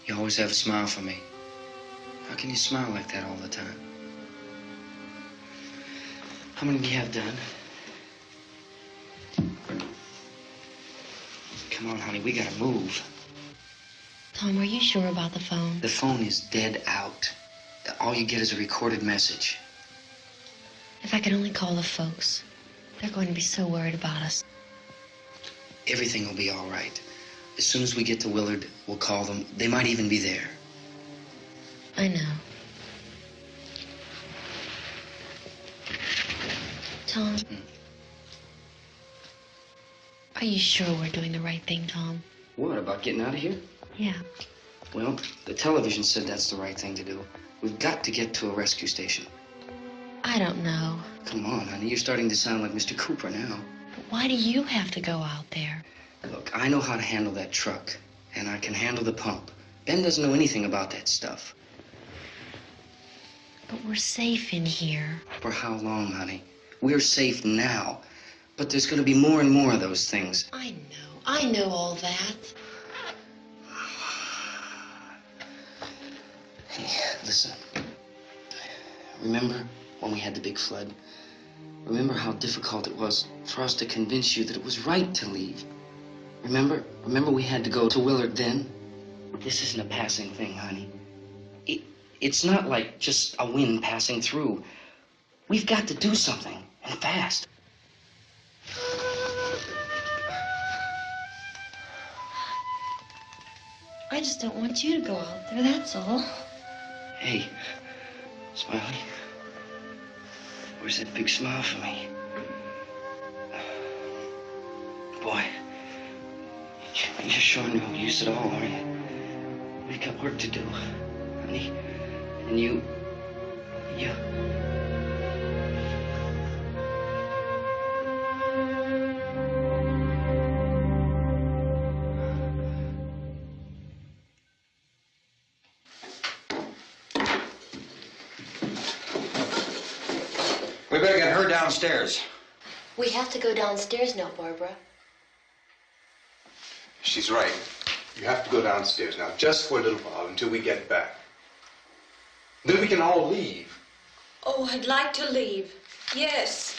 You always have a smile for me. How can you smile like that all the time? How many do you have done? come on, honey, we gotta move. Tom, are you sure about the phone? The phone is dead out. All you get is a recorded message. If I could only call the folks. They're going to be so worried about us. Everything will be all right. As soon as we get to Willard, we'll call them. They might even be there. I know. Tom? Are you sure we're doing the right thing, Tom? What, about getting out of here? Yeah. Well, the television said that's the right thing to do. We've got to get to a rescue station. I don't know. Come on, honey, you're starting to sound like Mr. Cooper now. But why do you have to go out there? Look, I know how to handle that truck, and I can handle the pump. Ben doesn't know anything about that stuff. But we're safe in here. For how long, honey? We're safe now. But there's going to be more and more of those things. I know all that. Hey, listen. Remember when we had the big flood? Remember how difficult it was for us to convince you that it was right to leave? Remember we had to go to Willard then? This isn't a passing thing, honey. It's not like just a wind passing through. We've got to do something, and fast. I just don't want you to go out there, that's all. Hey, Smiley. Where's that big smile for me? Boy, you're showing no use at all, aren't you? We've got work to do, honey. And you... We better get her downstairs. We have to go downstairs now, Barbara. She's right. You have to go downstairs now, just for a little while, until we get back. Then we can all leave. Oh, I'd like to leave. Yes.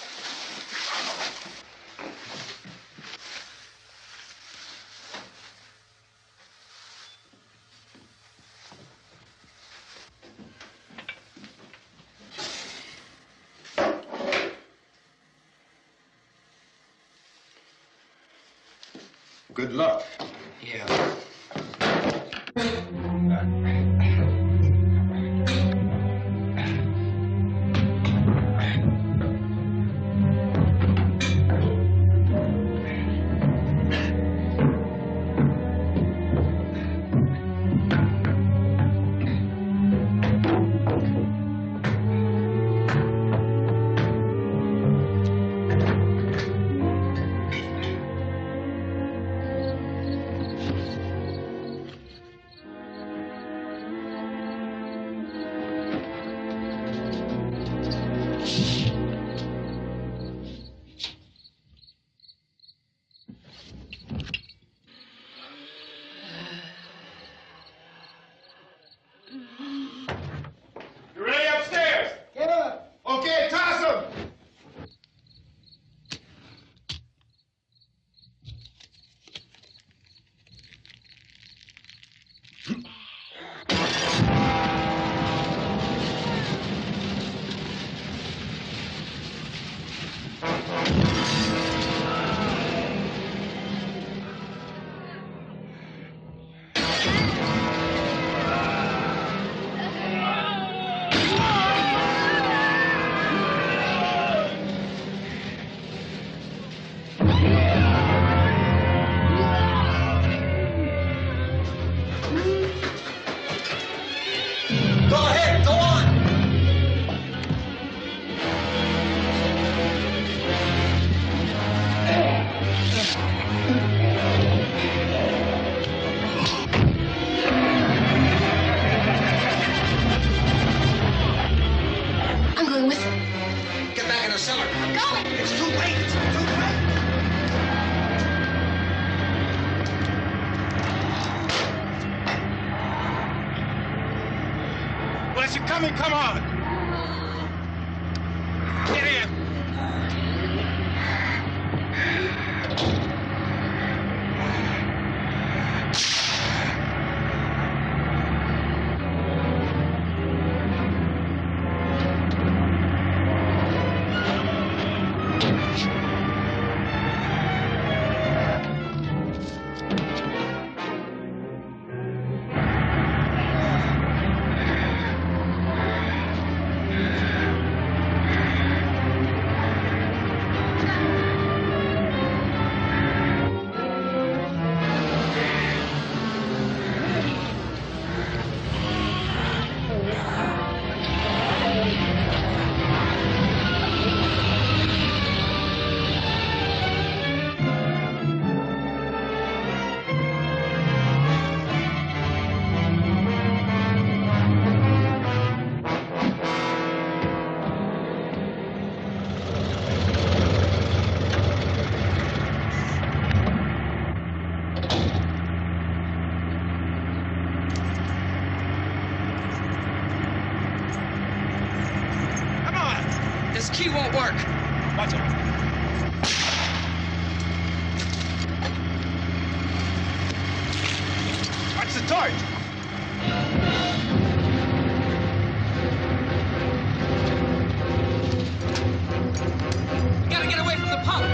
Good luck. Yeah. Come on! Get in! Key won't work. Watch it. Watch the torch. Gotta get away from the pump.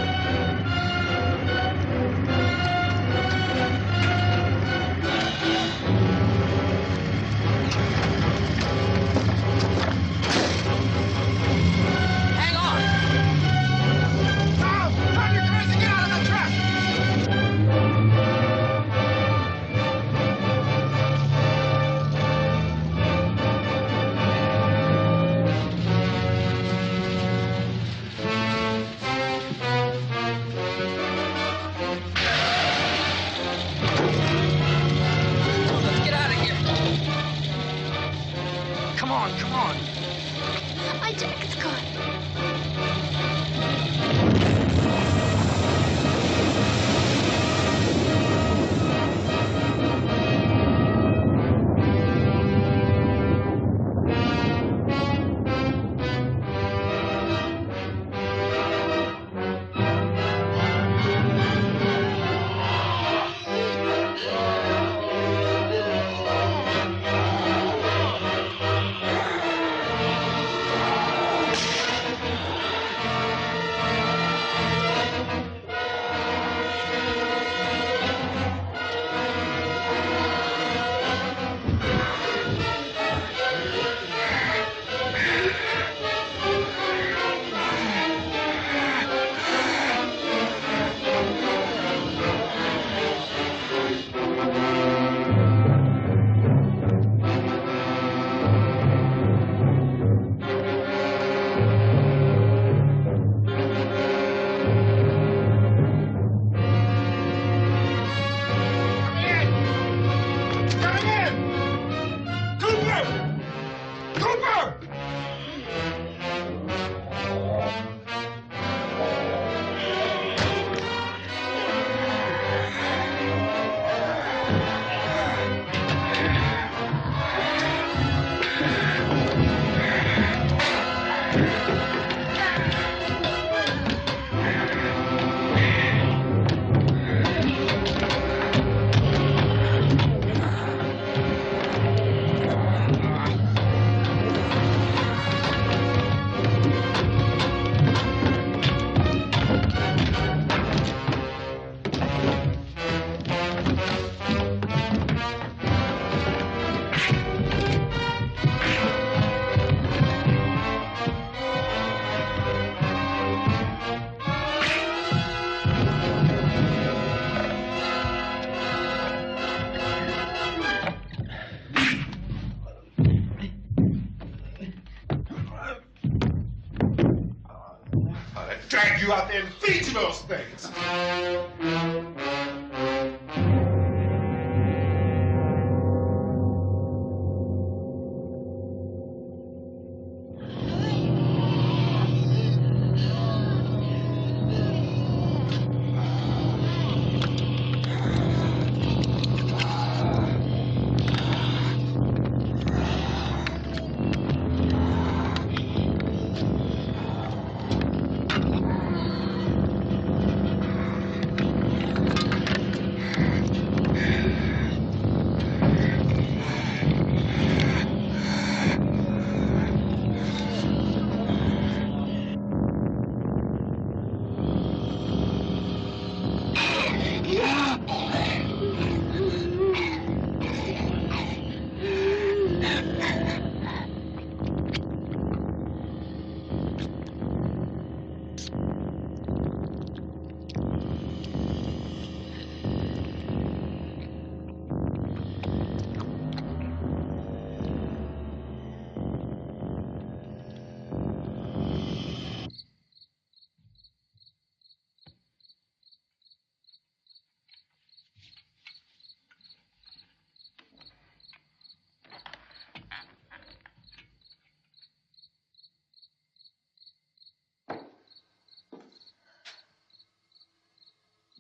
Drag you out there and feed you those things.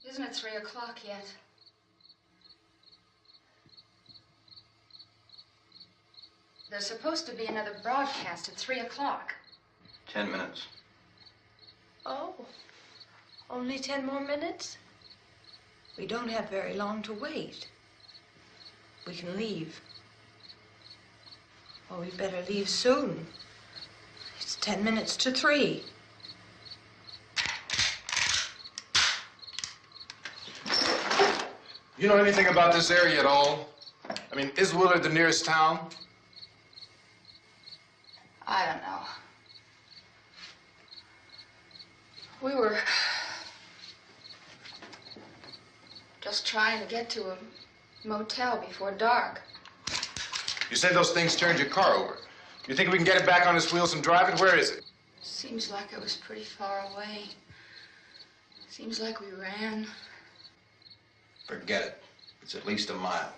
Isn't it 3 o'clock yet? There's supposed to be another broadcast at 3 o'clock. 10 minutes. Oh, only 10 more minutes? We don't have very long to wait. We can leave. Well, we'd better leave soon. It's 10 minutes to 3. You know anything about this area at all? I mean, is Willard the nearest town? I don't know. We were just trying to get to a motel before dark. You said those things turned your car over. You think we can get it back on its wheels and drive it? Where is it? Seems like it was pretty far away. Seems like we ran. Forget it. It's at least a mile.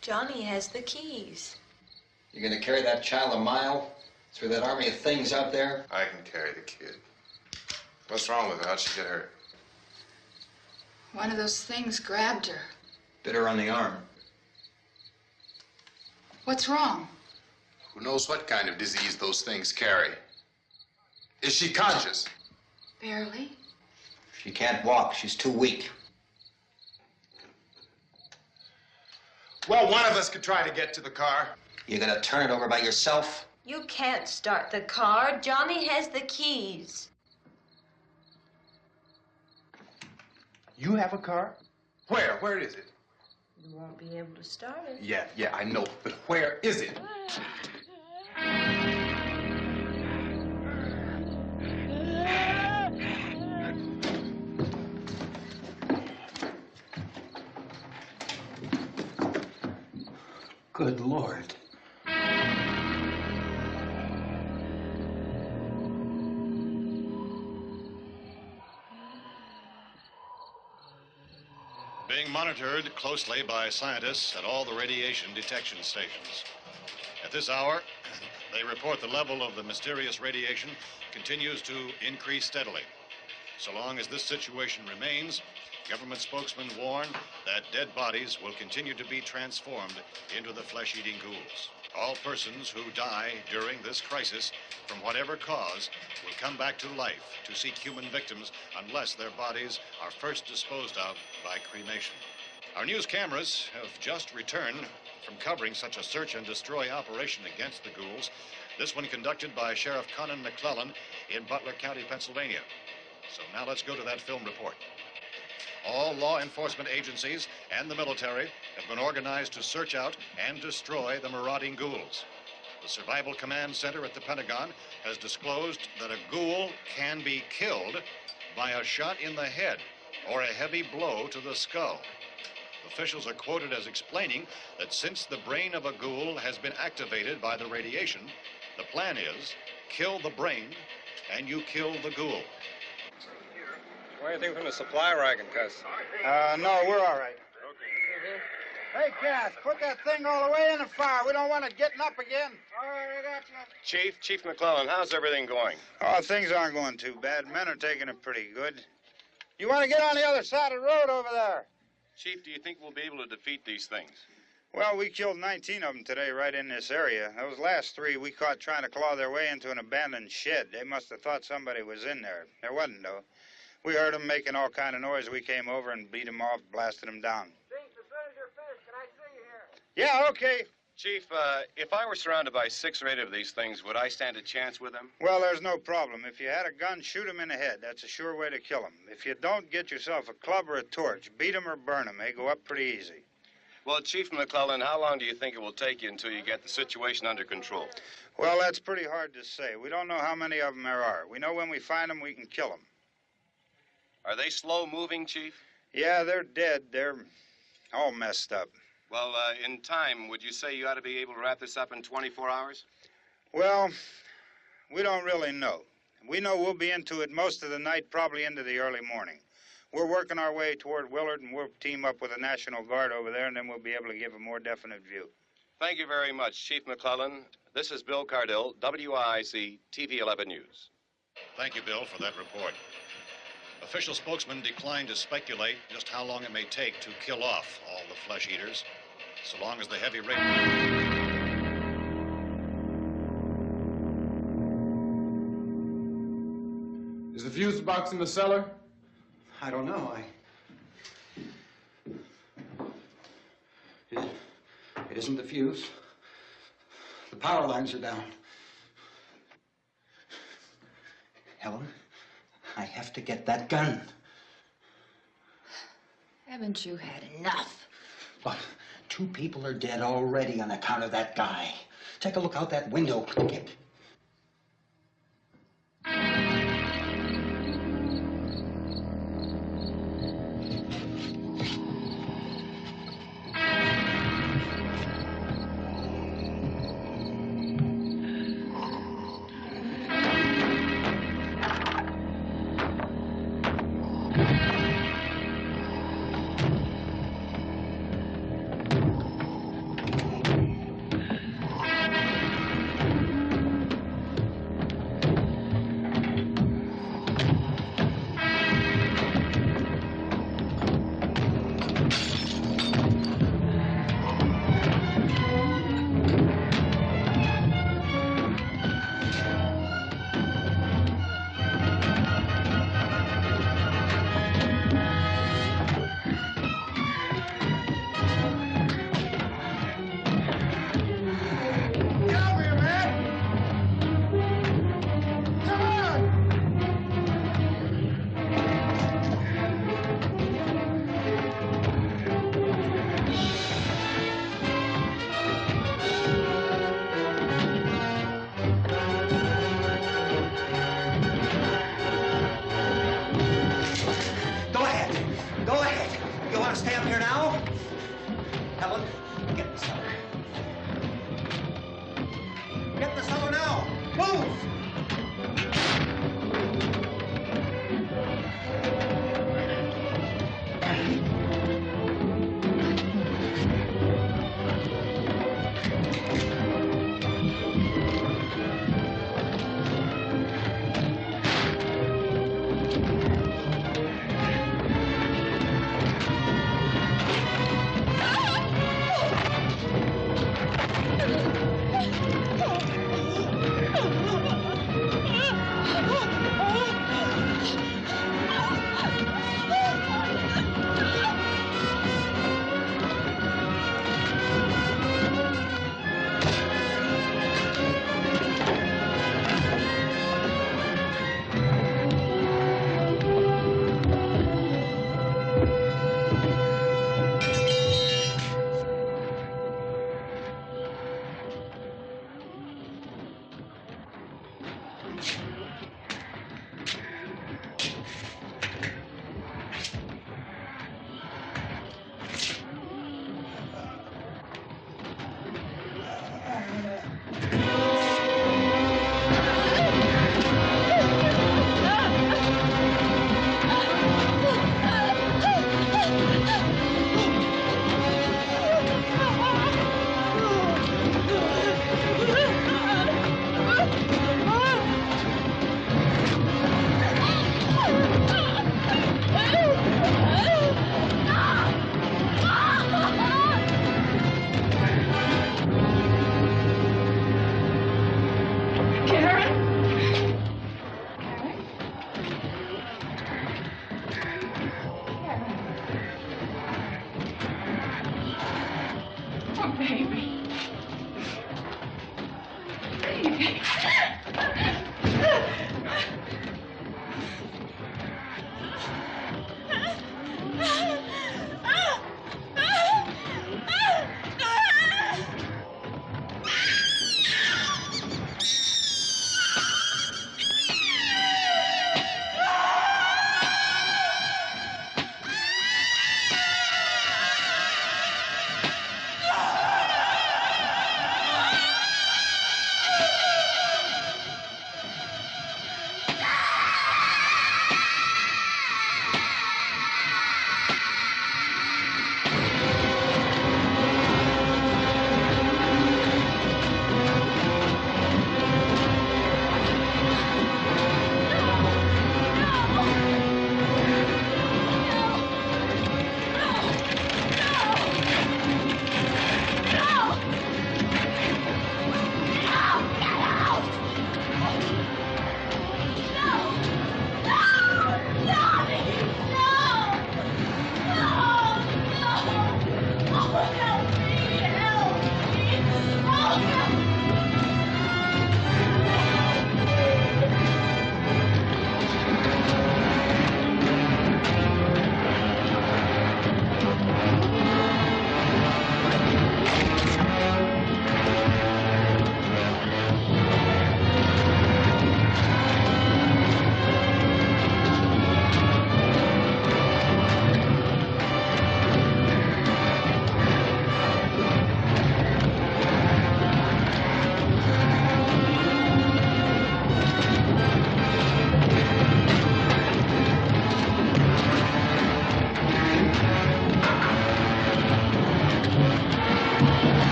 Johnny has the keys. You're gonna carry that child a mile through that army of things out there? I can carry the kid. What's wrong with her? How'd she get hurt? One of those things grabbed her. Bit her on the arm. What's wrong? Who knows what kind of disease those things carry? Is she conscious? Barely. She can't walk. She's too weak. Well, one of us could try to get to the car. You gonna turn it over by yourself? You can't start the car. Johnny has the keys. You have a car? Where? Where is it? You won't be able to start it. Yeah, I know. But where is it? Good Lord. Being monitored closely by scientists at all the radiation detection stations. At this hour, they report the level of the mysterious radiation continues to increase steadily. So long as this situation remains, government spokesmen warn that dead bodies will continue to be transformed into the flesh-eating ghouls. All persons who die during this crisis, from whatever cause, will come back to life to seek human victims unless their bodies are first disposed of by cremation. Our news cameras have just returned from covering such a search and destroy operation against the ghouls, this one conducted by Sheriff Conan McClellan in Butler County, Pennsylvania. So now let's go to that film report. All law enforcement agencies and the military have been organized to search out and destroy the marauding ghouls. The Survival Command Center at the Pentagon has disclosed that a ghoul can be killed by a shot in the head or a heavy blow to the skull. Officials are quoted as explaining that since the brain of a ghoul has been activated by the radiation, the plan is kill the brain and you kill the ghoul. Anything from the supply wagon, Cuz? No, we're all right. Hey, Cass, put that thing all the way in the fire. We don't want it getting up again. All right, I got you. Chief McClellan, how's everything going? Oh, things aren't going too bad. Men are taking it pretty good. You want to get on the other side of the road over there? Chief, do you think we'll be able to defeat these things? Well, we killed 19 of them today right in this area. Those last 3 we caught trying to claw their way into an abandoned shed. They must have thought somebody was in there. There wasn't, though. We heard them making all kind of noise. We came over and beat them off, blasted them down. Chief, as soon as you're finished, can I see you here? Yeah, okay. Chief, if I were surrounded by 6 or 8 of these things, would I stand a chance with them? Well, there's no problem. If you had a gun, shoot them in the head. That's a sure way to kill them. If you don't, get yourself a club or a torch. Beat them or burn them. They go up pretty easy. Well, Chief McClellan, how long do you think it will take you until you get the situation under control? Well, that's pretty hard to say. We don't know how many of them there are. We know when we find them, we can kill them. Are they slow-moving, Chief? Yeah, they're dead. They're all messed up. Well, in time, would you say you ought to be able to wrap this up in 24 hours? Well, we don't really know. We know we'll be into it most of the night, probably into the early morning. We're working our way toward Willard, and we'll team up with the National Guard over there, and then we'll be able to give a more definite view. Thank you very much, Chief McClellan. This is Bill Cardill, WIC TV 11 News. Thank you, Bill, for that report. Official spokesman declined to speculate just how long it may take to kill off all the flesh eaters, so long as the heavy rain... Is the fuse box in the cellar? I don't know. It isn't the fuse. The power lines are down. Helen, I have to get that gun. Haven't you had enough? Look, 2 people are dead already on account of that guy. Take a look out that window. Get...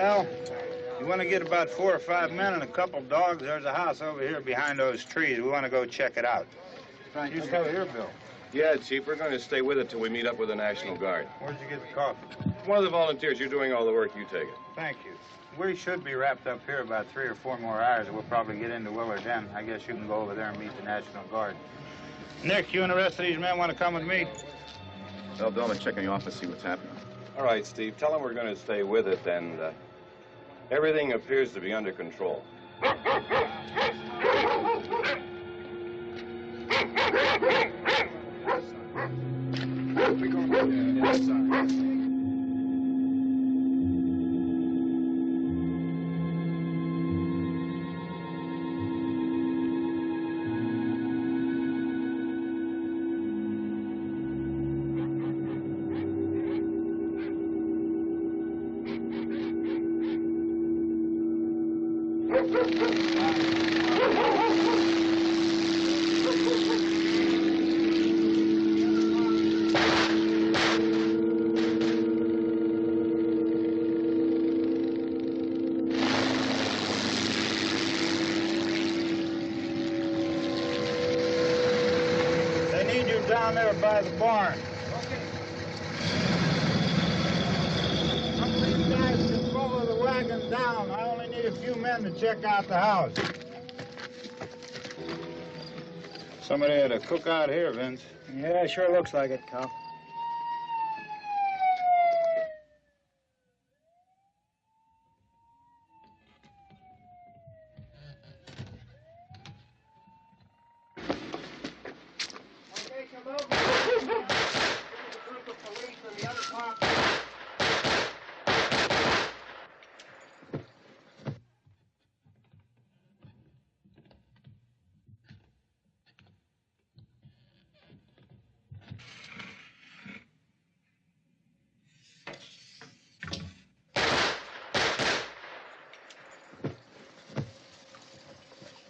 Well, you want to get about 4 or 5 men and a couple dogs, there's a house over here behind those trees. We want to go check it out. Frank, You stay here, Bill. Yeah, Chief, we're going to stay with it till we meet up with the National Guard. Where'd you get the coffee? One of the volunteers. You're doing all the work. You take it. Thank you. We should be wrapped up here about 3 or 4 more hours. We'll probably get into Willard then. I guess you can go over there and meet the National Guard. Nick, you and the rest of these men want to come with me? Well, Bill, I'm checking the office, see what's happening. All right, Steve. Tell them we're going to stay with it, and everything appears to be under control. We go inside. Down there by the barn. Okay. Some of these guys can follow the wagon down. I only need a few men to check out the house. Somebody had a cookout here, Vince. Yeah, sure looks like it, Cal.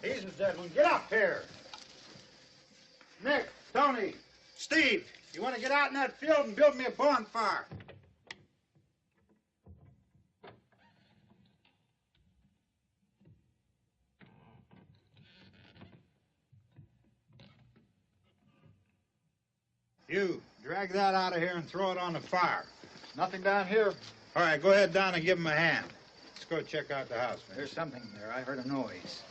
He's a dead one. Get up here. Nick, Tony, Steve, you want to get out in that field and build me a bonfire? You, drag that out of here and throw it on the fire. Nothing down here. All right, go ahead down and give him a hand. Let's go check out the house, man. There's something there. I heard a noise.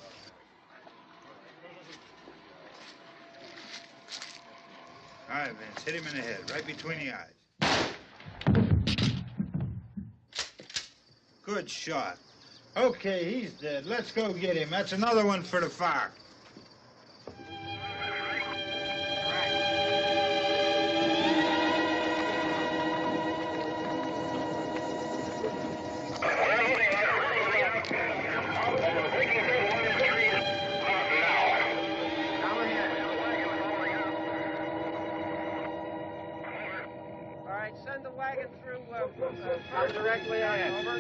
All right, Vince, hit him in the head, right between the eyes. Good shot. Okay, he's dead. Let's go get him. That's another one for the fire. Send the wagon through directly ahead. Over.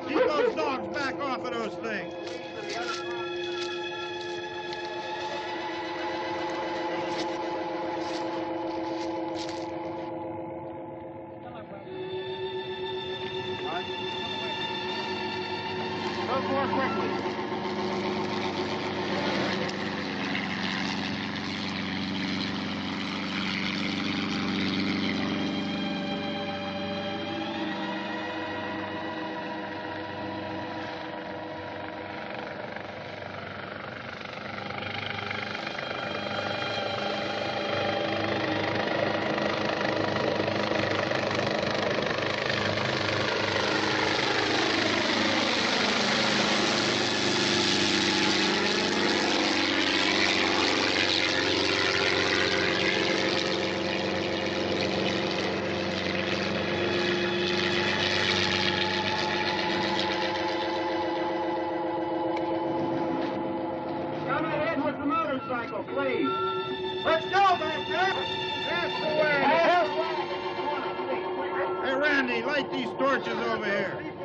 Keep those dogs back off of those things. Go more quickly. Please. Let's go, back there. That's the way. Hey, Randy, light these torches over here.